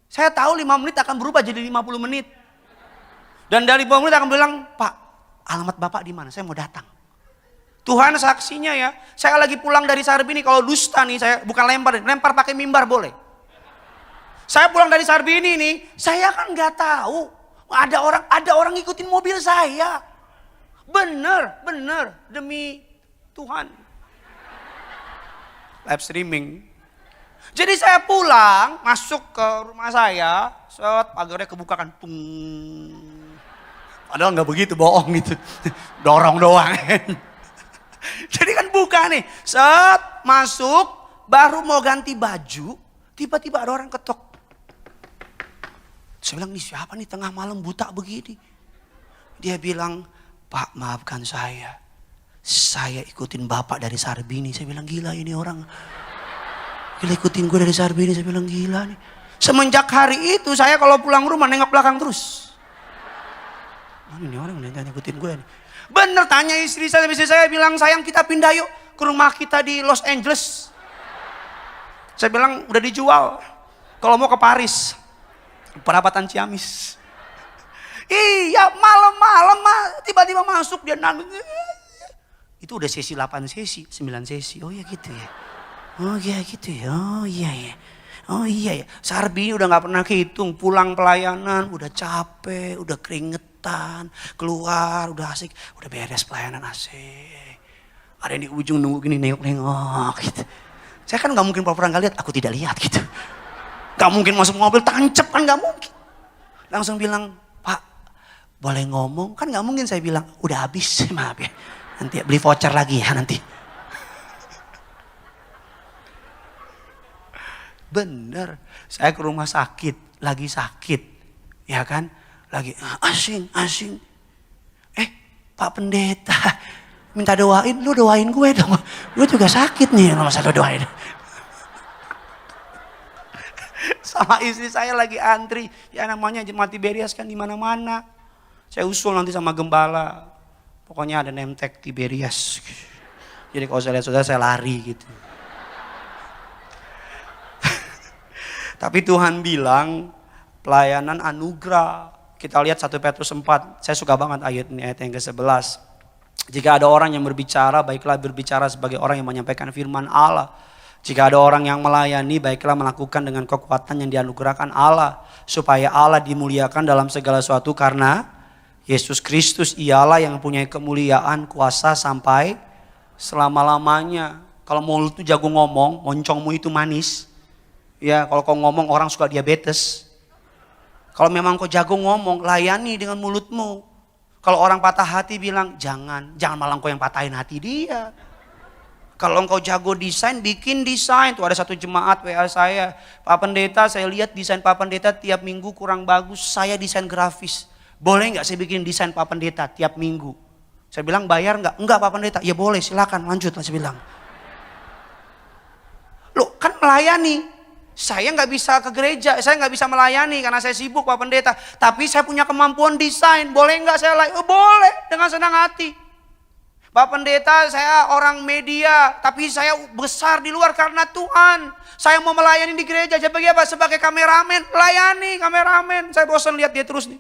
Saya tahu 5 menit akan berubah jadi 50 menit. Dan dari 5 menit akan bilang, Pak, alamat Bapak di mana? Saya mau datang. Tuhan saksinya ya. Saya lagi pulang dari Sarbini, kalau dusta nih, saya bukan lempar pakai mimbar boleh. Saya pulang dari Sarbini nih, saya kan nggak tahu ada orang ngikutin mobil saya. Bener demi Tuhan. Live streaming. Jadi saya pulang, masuk ke rumah saya, set pagarnya kebuka kan, tung. Padahal nggak begitu, bohong gitu, dorong doang. Jadi kan buka nih, set masuk, baru mau ganti baju, tiba-tiba ada orang ketok. Saya bilang, ini siapa nih tengah malam buta begini? Dia bilang, Pak maafkan saya ikutin Bapak dari Sarbini. Saya bilang, gila ini orang. Gila ikutin gue dari Sarbini, saya bilang gila nih. Semenjak hari itu saya kalau pulang rumah nengok belakang terus. Mana ini orang ikutin gue nih. Bener tanya istri saya bilang, sayang kita pindah yuk ke rumah kita di Los Angeles. Saya bilang udah dijual. Kalau mau ke Paris. Perapatan Ciamis. Iya malam-malam tiba-tiba masuk dia nangis. Itu udah sesi 8 sesi, 9 sesi. Oh ya gitu ya. Oh iya gitu ya. Oh iya ya. Oh iya ya. Sarbini udah gak pernah kehitung. Pulang pelayanan udah capek, udah keringetan. Keluar udah asik. Udah beres pelayanan asik. Ada yang di ujung nunggu gini nengok-nengok gitu. Saya kan gak mungkin pura-pura gak lihat. Aku tidak lihat gitu. Gak mungkin masuk mobil tancep kan gak mungkin. Langsung bilang, Pak boleh ngomong? Kan gak mungkin saya bilang, udah habis maaf ya. Nanti beli voucher lagi ya nanti. Bener, saya ke rumah sakit, lagi sakit. Ya kan, lagi asing. Pak Pendeta, minta doain, lu doain gue dong. Gue juga sakit nih, nomor satu doain. Sama istri saya lagi antri, ya namanya jemaat Tiberias kan di mana-mana. Saya usul nanti sama gembala, pokoknya ada name tag Tiberias. Jadi kalau saya lihat saudara saya lari gitu. Tapi Tuhan bilang pelayanan anugerah. Kita lihat 1 Petrus 4, saya suka banget ayat ini, ayat yang ke-11. Jika ada orang yang berbicara, baiklah berbicara sebagai orang yang menyampaikan firman Allah. Jika ada orang yang melayani, baiklah melakukan dengan kekuatan yang dianugerahkan Allah. Supaya Allah dimuliakan dalam segala sesuatu karena Yesus Kristus ialah yang punya kemuliaan kuasa sampai selama-lamanya. Kalau mulut itu jago ngomong, moncongmu itu manis. Ya kalau kau ngomong orang suka diabetes. Kalau memang kau jago ngomong, layani dengan mulutmu. Kalau orang patah hati bilang, jangan malah kau yang patahin hati dia. Kalau engkau jago desain, bikin desain. Tuh ada satu jemaat WA saya, Pak Pendeta saya lihat desain Pak Pendeta tiap minggu kurang bagus, saya desain grafis. Boleh gak saya bikin desain Pak Pendeta tiap minggu? Saya bilang bayar gak? Enggak Pak Pendeta, ya boleh silakan lanjut lah saya bilang. Loh kan melayani. Saya gak bisa ke gereja, saya gak bisa melayani karena saya sibuk Pak Pendeta. Tapi saya punya kemampuan desain, boleh gak saya layani? Boleh, dengan senang hati. Pak Pendeta saya orang media, tapi saya besar di luar karena Tuhan. Saya mau melayani di gereja, sebagai apa? Sebagai kameramen, layani kameramen. Saya bosan lihat dia terus nih.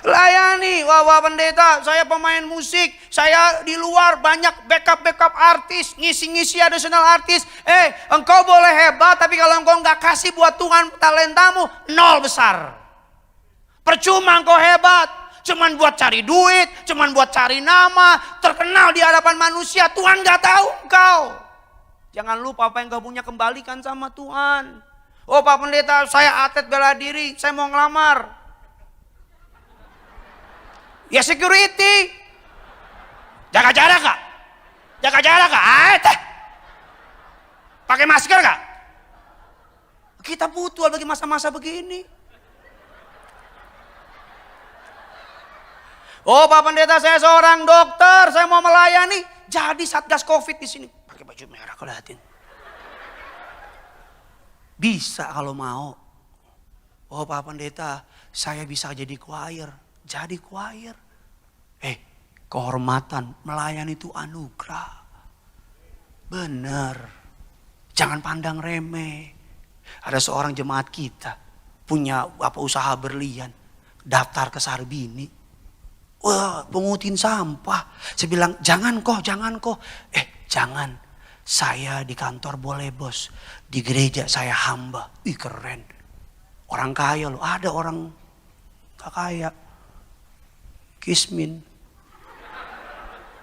Layani, wah pendeta, saya pemain musik, saya di luar banyak backup artis, ngisi additional artis. Engkau boleh hebat, tapi kalau engkau nggak kasih buat Tuhan talentamu, nol besar. Percuma engkau hebat, cuman buat cari duit, cuman buat cari nama, terkenal di hadapan manusia, Tuhan nggak tahu engkau. Jangan lupa apa yang engkau punya kembalikan sama Tuhan. Oh Pak Pendeta, saya atlet bela diri, saya mau ngelamar. Ya security. Jaga jarak gak? Pakai masker gak? Kita butuh bagi masa-masa begini. Oh Pak Pendeta, saya seorang dokter, saya mau melayani. Jadi Satgas Covid di sini. Pakai baju merah, kau lihatin. Bisa kalau mau. Oh Pak Pendeta, saya bisa jadi choir. Jadi choir. Kehormatan, melayani itu anugerah. Benar. Jangan pandang remeh. Ada seorang jemaat kita punya usaha berlian, daftar ke Sarbini. Wah, pungutin sampah. Saya bilang, jangan kok. Jangan. Saya di kantor boleh bos. Di gereja saya hamba. Ih keren. Orang kaya loh. Ada orang gak kaya. Kismin.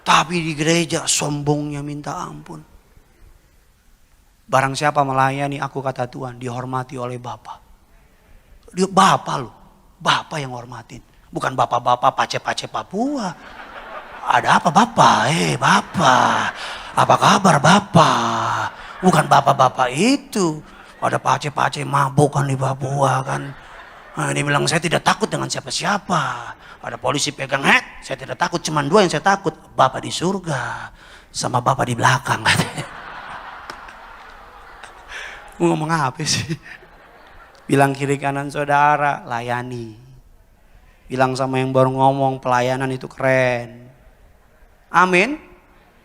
Tapi di gereja sombongnya minta ampun. Barang siapa melayani aku, kata Tuhan, dihormati oleh Bapa. Dia Bapa loh. Bapa yang hormatin. Bukan bapak-bapak pace-pace Papua. Ada apa Bapak? Bapak. Apa kabar Bapak? Bukan bapak-bapak itu. Ada pace-pace mabuk kan di Papua kan. Nah, dia bilang, saya tidak takut dengan siapa-siapa. Ada polisi pegang head, saya tidak takut. Cuman dua yang saya takut. Bapak di surga. Sama Bapak di belakang. Ngomong apa sih? Bilang kiri kanan saudara, layani. Bilang sama yang baru ngomong, pelayanan itu keren. Amin.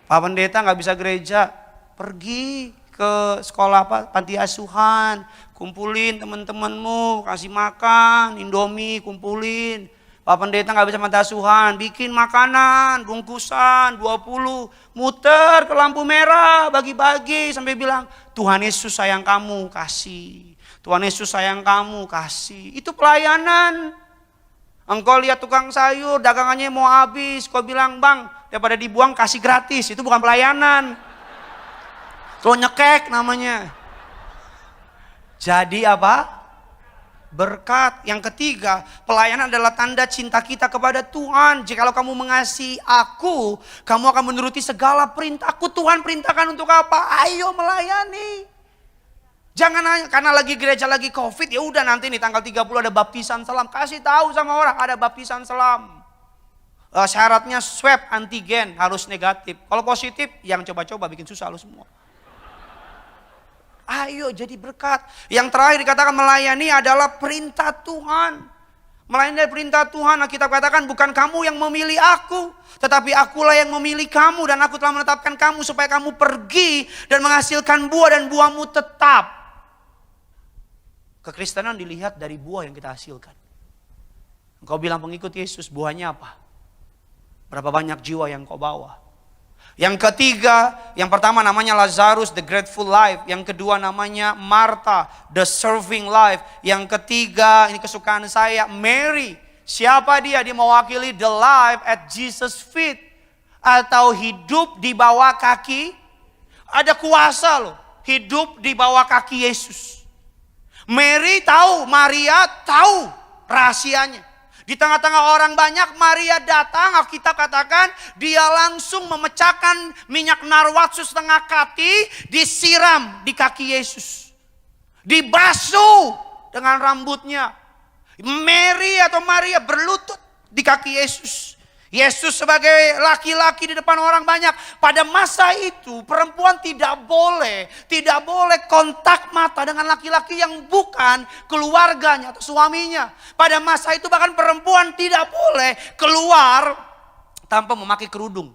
Pak Pendeta gak bisa gereja, pergi ke sekolah panti asuhan. Kumpulin teman-temanmu, kasih makan, Indomie kumpulin. Pak Pendeta gak bisa panti asuhan, bikin makanan, bungkusan 20. Muter ke lampu merah, bagi-bagi sampai bilang, Tuhan Yesus sayang kamu, kasih. Tuhan Yesus sayang kamu, kasih. Itu pelayanan. Engkau lihat tukang sayur, dagangannya mau habis. Kau bilang, bang, daripada dibuang kasih gratis. Itu bukan pelayanan. Itu nyekek namanya. Jadi apa? Berkat. Yang ketiga, pelayanan adalah tanda cinta kita kepada Tuhan. Jikalau kamu mengasihi aku, kamu akan menuruti segala perintahku. Tuhan perintahkan untuk apa? Ayo melayani. Jangan hanya karena lagi gereja lagi Covid, ya udah nanti nih tanggal 30 ada baptisan selam. Kasih tahu sama orang ada baptisan selam. Syaratnya swab antigen harus negatif. Kalau positif, yang coba-coba bikin susah lo semua. Ayo jadi berkat. Yang terakhir dikatakan melayani adalah perintah Tuhan. Melayani adalah perintah Tuhan. Kita katakan bukan kamu yang memilih aku, tetapi akulah yang memilih kamu. Dan aku telah menetapkan kamu supaya kamu pergi dan menghasilkan buah dan buahmu tetap. Kekristenan dilihat dari buah yang kita hasilkan. Engkau bilang pengikut Yesus, buahnya apa? Berapa banyak jiwa yang kau bawa? Yang ketiga, yang pertama namanya Lazarus, the grateful life. Yang kedua namanya Martha, the serving life. Yang ketiga, ini kesukaan saya, Mary. Siapa dia? Dia mewakili the life at Jesus' feet. Atau hidup di bawah kaki. Ada kuasa loh, hidup di bawah kaki Yesus. Mary tahu, Maria tahu rahasianya. Di tengah-tengah orang banyak, Maria datang, Alkitab katakan dia langsung memecahkan minyak narwatsu setengah kati, disiram di kaki Yesus. Dibasuh dengan rambutnya. Mary atau Maria berlutut di kaki Yesus. Yesus sebagai laki-laki di depan orang banyak. Pada masa itu perempuan tidak boleh kontak mata dengan laki-laki yang bukan keluarganya atau suaminya. Pada masa itu bahkan perempuan tidak boleh keluar tanpa memakai kerudung.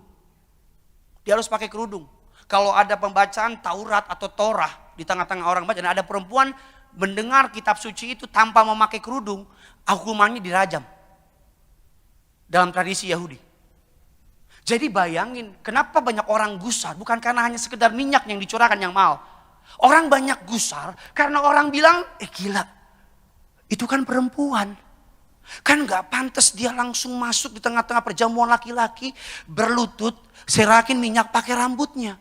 Dia harus pakai kerudung. Kalau ada pembacaan Taurat atau Torah di tengah-tengah orang baca dan ada perempuan mendengar kitab suci itu tanpa memakai kerudung, hukumannya dirajam. Dalam tradisi Yahudi. Jadi bayangin kenapa banyak orang gusar. Bukan karena hanya sekedar minyak yang dicurahkan yang mahal. Orang banyak gusar karena orang bilang, gila. Itu kan perempuan. Kan gak pantas dia langsung masuk di tengah-tengah perjamuan laki-laki. Berlutut, serakin minyak pakai rambutnya.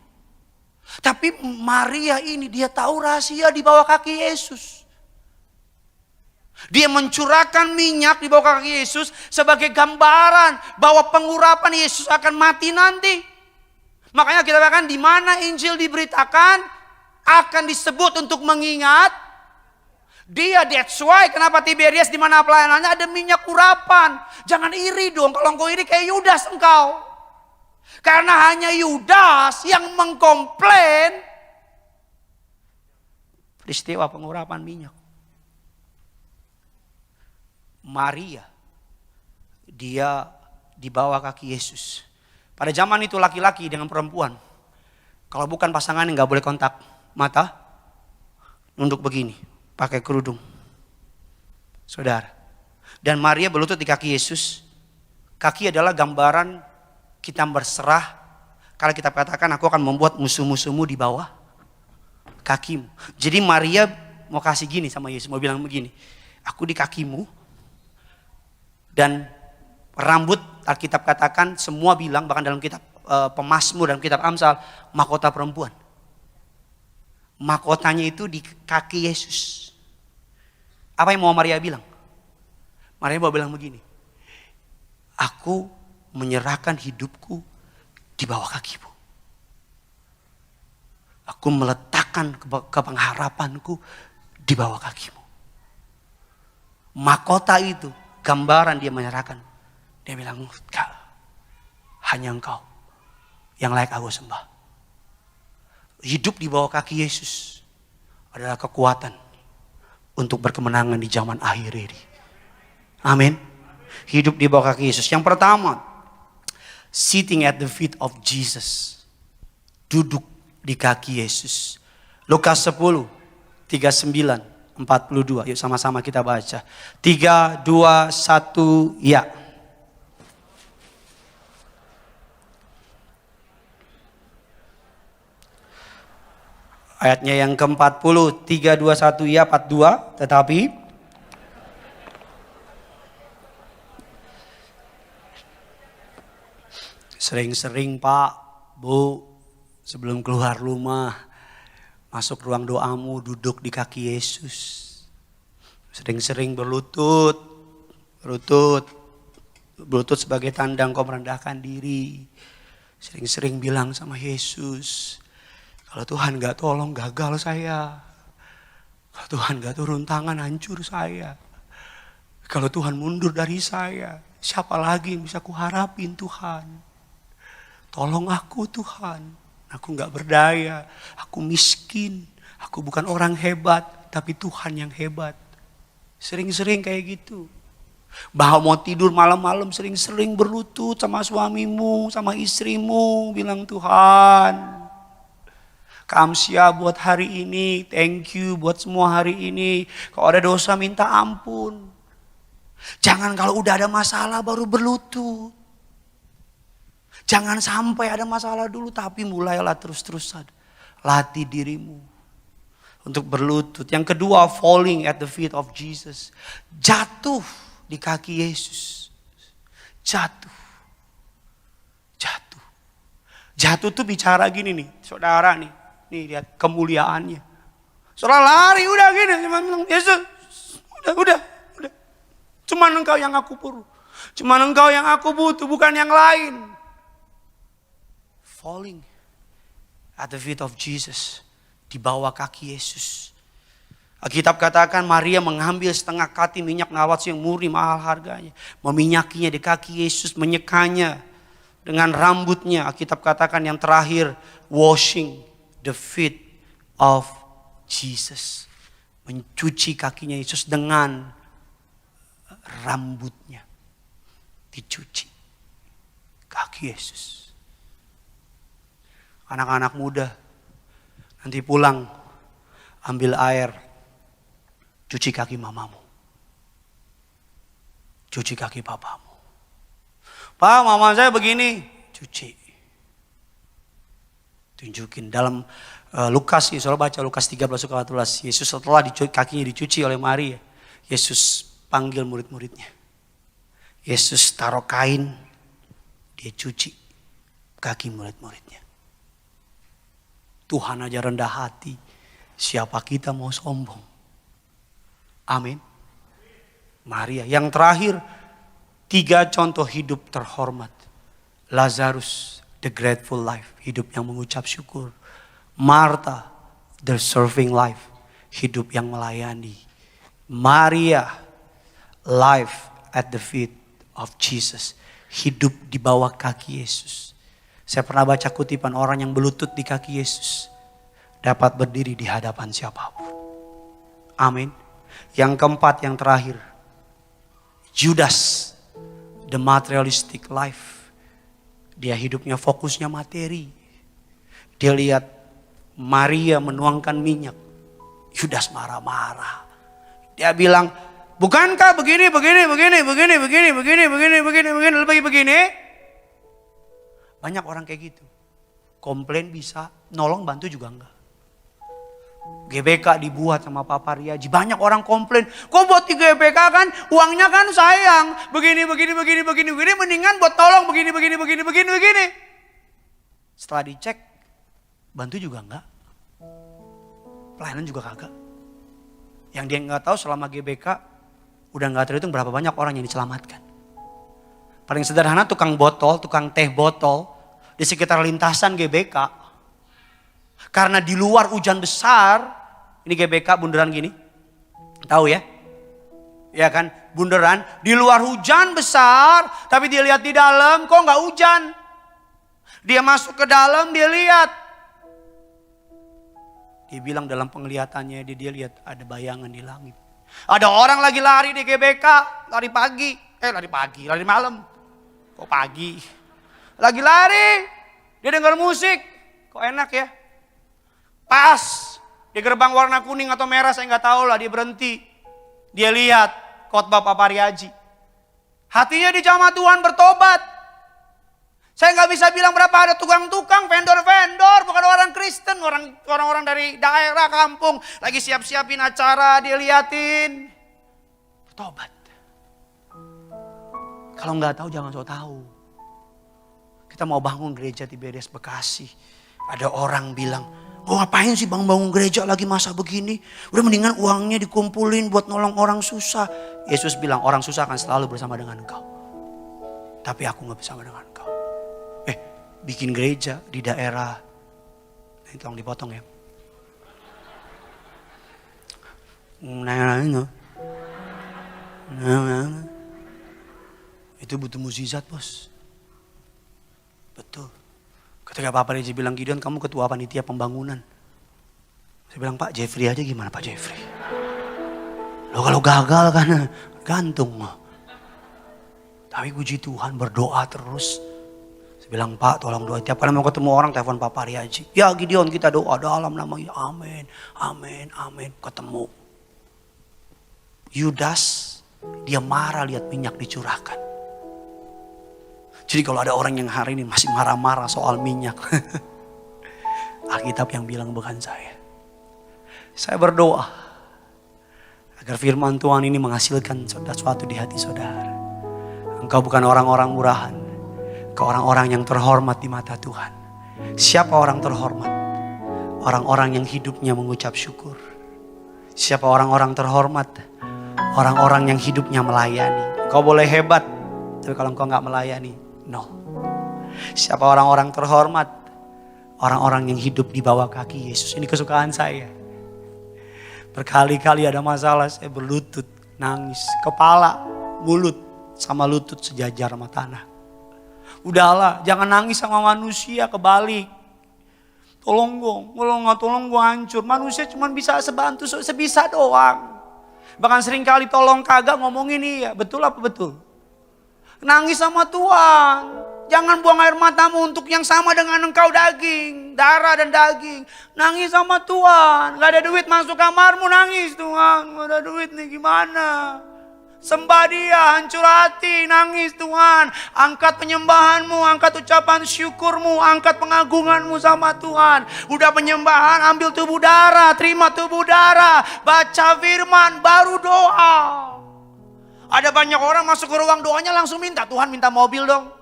Tapi Maria ini dia tahu rahasia di bawah kaki Yesus. Dia mencurahkan minyak di bawah kaki Yesus sebagai gambaran bahwa pengurapan Yesus akan mati nanti. Makanya kita katakan di mana Injil diberitakan akan disebut untuk mengingat Dia, that's why kenapa Tiberias di mana pelayanannya ada minyak urapan. Jangan iri dong, kalau engkau iri kayak Yudas engkau. Karena hanya Yudas yang mengkomplain peristiwa pengurapan minyak. Maria, dia di bawah kaki Yesus. Pada zaman itu laki-laki dengan perempuan, kalau bukan pasangan nggak boleh kontak mata, nunduk begini, pakai kerudung. Saudara. Dan Maria berlutut di kaki Yesus. Kaki adalah gambaran kita berserah. Kalau kita katakan aku akan membuat musuh-musuhmu di bawah kakimu. Jadi Maria mau kasih gini sama Yesus, mau bilang begini, aku di kakimu. Dan rambut Alkitab katakan semua bilang, bahkan dalam kitab Pemasmur dan kitab Amsal, mahkota perempuan. Mahkotanya itu di kaki Yesus. Apa yang mau Maria bilang? Maria mau bilang begini, aku menyerahkan hidupku di bawah kakimu. Aku meletakkan kepengharapanku di bawah kakimu. Mahkota itu gambaran dia menyerahkan. Dia bilang, hanya engkau yang layak aku sembah. Hidup di bawah kaki Yesus adalah kekuatan untuk berkemenangan di zaman akhir ini. Amin. Hidup di bawah kaki Yesus. Yang pertama, sitting at the feet of Jesus. Duduk di kaki Yesus. Lukas 10, 39, 42. Yuk sama-sama kita baca. 3, 2, 1, ya. Ayatnya yang ke-40, 3, 2, 1, ya, 42. Tetapi sering-sering Pak, Bu, sebelum keluar rumah, masuk ruang doamu, duduk di kaki Yesus. Sering-sering berlutut sebagai tanda engkau merendahkan diri. Sering-sering bilang sama Yesus, kalau Tuhan gak tolong gagal saya. Kalau Tuhan gak turun tangan hancur saya. Kalau Tuhan mundur dari saya, siapa lagi yang bisa kuharapin Tuhan? Tolong aku Tuhan, aku gak berdaya, aku miskin, aku bukan orang hebat, tapi Tuhan yang hebat. Sering-sering kayak gitu. Bahwa mau tidur malam-malam sering-sering berlutut sama suamimu, sama istrimu, bilang Tuhan, Kamsia buat hari ini, thank you buat semua hari ini. Kalau ada dosa minta ampun. Jangan kalau udah ada masalah baru berlutut. Jangan sampai ada masalah dulu, tapi mulailah terus-terusan. Latih dirimu untuk berlutut. Yang kedua, falling at the feet of Jesus. Jatuh di kaki Yesus. Jatuh. Jatuh tuh bicara gini nih, saudara nih. Nih lihat kemuliaannya. Saudara lari udah gini. Yesus, udah. Cuman engkau yang aku perlu. Cuman engkau yang aku butuh, bukan yang lain. Falling at the feet of Jesus. Di bawah kaki Yesus. Alkitab katakan Maria mengambil setengah kati minyak nawats yang murni mahal harganya. Meminyakinya di kaki Yesus, menyekanya dengan rambutnya. Alkitab katakan yang terakhir, washing the feet of Jesus. Mencuci kakinya Yesus dengan rambutnya. Dicuci kaki Yesus. Anak-anak muda, nanti pulang ambil air, cuci kaki mamamu, cuci kaki papamu. Pak, mama saya begini, cuci. Tunjukin dalam Lukas, saudara baca Lukas 13:14. Yesus setelah kakinya dicuci oleh Maria, Yesus panggil murid-muridnya. Yesus taruh kain, dia cuci kaki murid-muridnya. Tuhan aja rendah hati, siapa kita mau sombong? Amin. Maria. Yang terakhir, 3 contoh hidup terhormat. Lazarus, the grateful life, hidup yang mengucap syukur. Martha, the serving life, hidup yang melayani. Maria, life at the feet of Jesus. Hidup di bawah kaki Yesus. Saya pernah baca kutipan orang yang berlutut di kaki Yesus dapat berdiri di hadapan siapapun. Amin. Yang keempat, yang terakhir. Judas, the materialistic life. Dia hidupnya fokusnya materi. Dia lihat Maria menuangkan minyak. Judas marah-marah. Dia bilang, bukankah begini, lebih begini. Banyak orang kayak gitu. Komplain bisa, nolong bantu juga enggak. GBK dibuat sama Papa Riaji. Banyak orang komplain, kok buat di GBK kan uangnya kan sayang. Begini, mendingan buat tolong begini. Setelah dicek, bantu juga enggak. Pelayanan juga kagak. Yang dia enggak tahu selama GBK, udah enggak terhitung berapa banyak orang yang diselamatkan. Paling sederhana tukang botol, tukang teh botol di sekitar lintasan GBK. Karena di luar hujan besar, ini GBK bundaran gini. Tahu ya? Ya kan, bundaran di luar hujan besar, tapi dia lihat di dalam kok nggak hujan. Dia masuk ke dalam, dia lihat. Dia bilang dalam penglihatannya dia lihat ada bayangan di langit. Ada orang lagi lari di GBK, lari malam. Kok pagi? Lagi lari, dia dengar musik. Kok enak ya? Pas di gerbang warna kuning atau merah, saya nggak tahu lah, dia berhenti. Dia lihat khotbah Papa Riaji. Hatinya dijamah Tuhan, bertobat. Saya nggak bisa bilang berapa ada tukang-tukang, vendor-vendor, bukan orang Kristen, orang-orang dari daerah kampung lagi siap-siapin acara, dia liatin. Bertobat. Kalau nggak tahu jangan so tahu. Kita mau bangun gereja di BDS Bekasi. Ada orang bilang, oh ngapain sih bangun gereja lagi masa begini? Udah mendingan uangnya dikumpulin buat nolong orang susah. Yesus bilang orang susah akan selalu bersama dengan engkau. Tapi aku gak bersama dengan engkau. Bikin gereja di daerah. Ini tolong dipotong ya. Itu butuh mukjizat bos. Betul. Ketika Papa Riaji bilang, Gideon kamu ketua panitia pembangunan. Saya bilang, Pak Jeffrey aja gimana Pak Jeffrey? Loh kalau gagal kan gantung. Tapi puji Tuhan berdoa terus. Saya bilang, Pak tolong doa. Tiap kali mau ketemu orang telepon Papa Riaji. Ya Gideon kita doa dalam namanya. Amin, amin, amin. Ketemu. Yudas dia marah lihat minyak dicurahkan. Jadi kalau ada orang yang hari ini masih marah-marah soal minyak. Alkitab yang bilang bukan saya. Saya berdoa. Agar firman Tuhan ini menghasilkan sesuatu di hati saudara. Engkau bukan orang-orang murahan. Engkau orang-orang yang terhormat di mata Tuhan. Siapa orang terhormat? Orang-orang yang hidupnya mengucap syukur. Siapa orang-orang terhormat? Orang-orang yang hidupnya melayani. Engkau boleh hebat. Tapi kalau engkau gak melayani, no. Siapa orang-orang terhormat? Orang-orang yang hidup di bawah kaki Yesus. Ini kesukaan saya. Berkali-kali ada masalah, saya berlutut, nangis. Kepala, mulut, sama lutut sejajar sama tanah. Udahlah, jangan nangis sama manusia, kebalik. Tolong gua, kalau gak tolong gua hancur. Manusia cuma bisa sebantu, sebisa doang. Bahkan sering kali tolong kagak ngomongin iya. Betul apa betul? Nangis sama Tuhan. Jangan buang air matamu untuk yang sama dengan engkau daging. Darah dan daging. Nangis sama Tuhan. Gak ada duit masuk kamarmu nangis Tuhan. Gak ada duit nih gimana? Sembah dia, hancur hati, nangis Tuhan. Angkat penyembahanmu, angkat ucapan syukurmu, angkat pengagunganmu sama Tuhan. Udah penyembahan, ambil tubuh darah, terima tubuh darah. Baca firman, baru doa. Ada banyak orang masuk ke ruang doanya langsung minta, Tuhan minta mobil dong.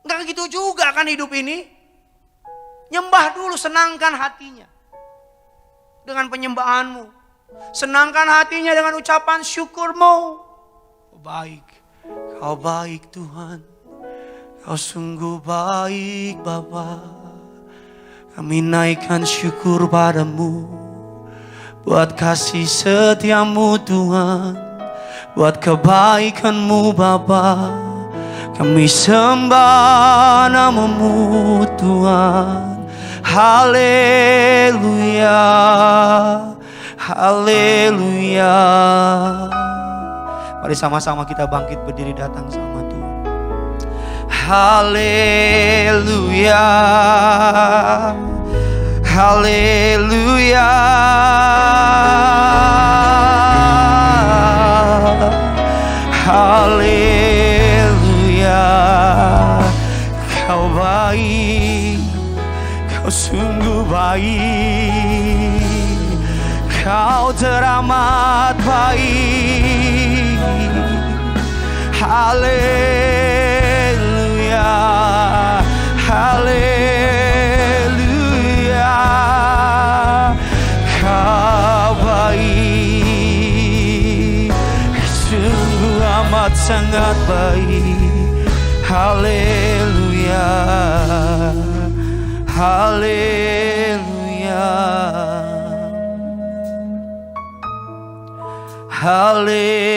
Enggak gitu juga kan hidup ini. Nyembah dulu, senangkan hatinya. Dengan penyembahanmu. Senangkan hatinya dengan ucapan syukurmu. Kau baik Tuhan. Kau sungguh baik Bapa. Kami naikkan syukur padamu. buat kasih setiamu Tuhan, buat kebaikanmu Bapa. Kami sembah namamu Tuhan. Haleluya, haleluya. Mari sama-sama kita bangkit berdiri datang sama Tuhan. Haleluya, haleluya, haleluya. Kau baik, kau sungguh baik, kau teramat baik. Haleluya, haleluya. Kau baik, sungguh amat sangat baik. Haleluya, haleluya, haleluya.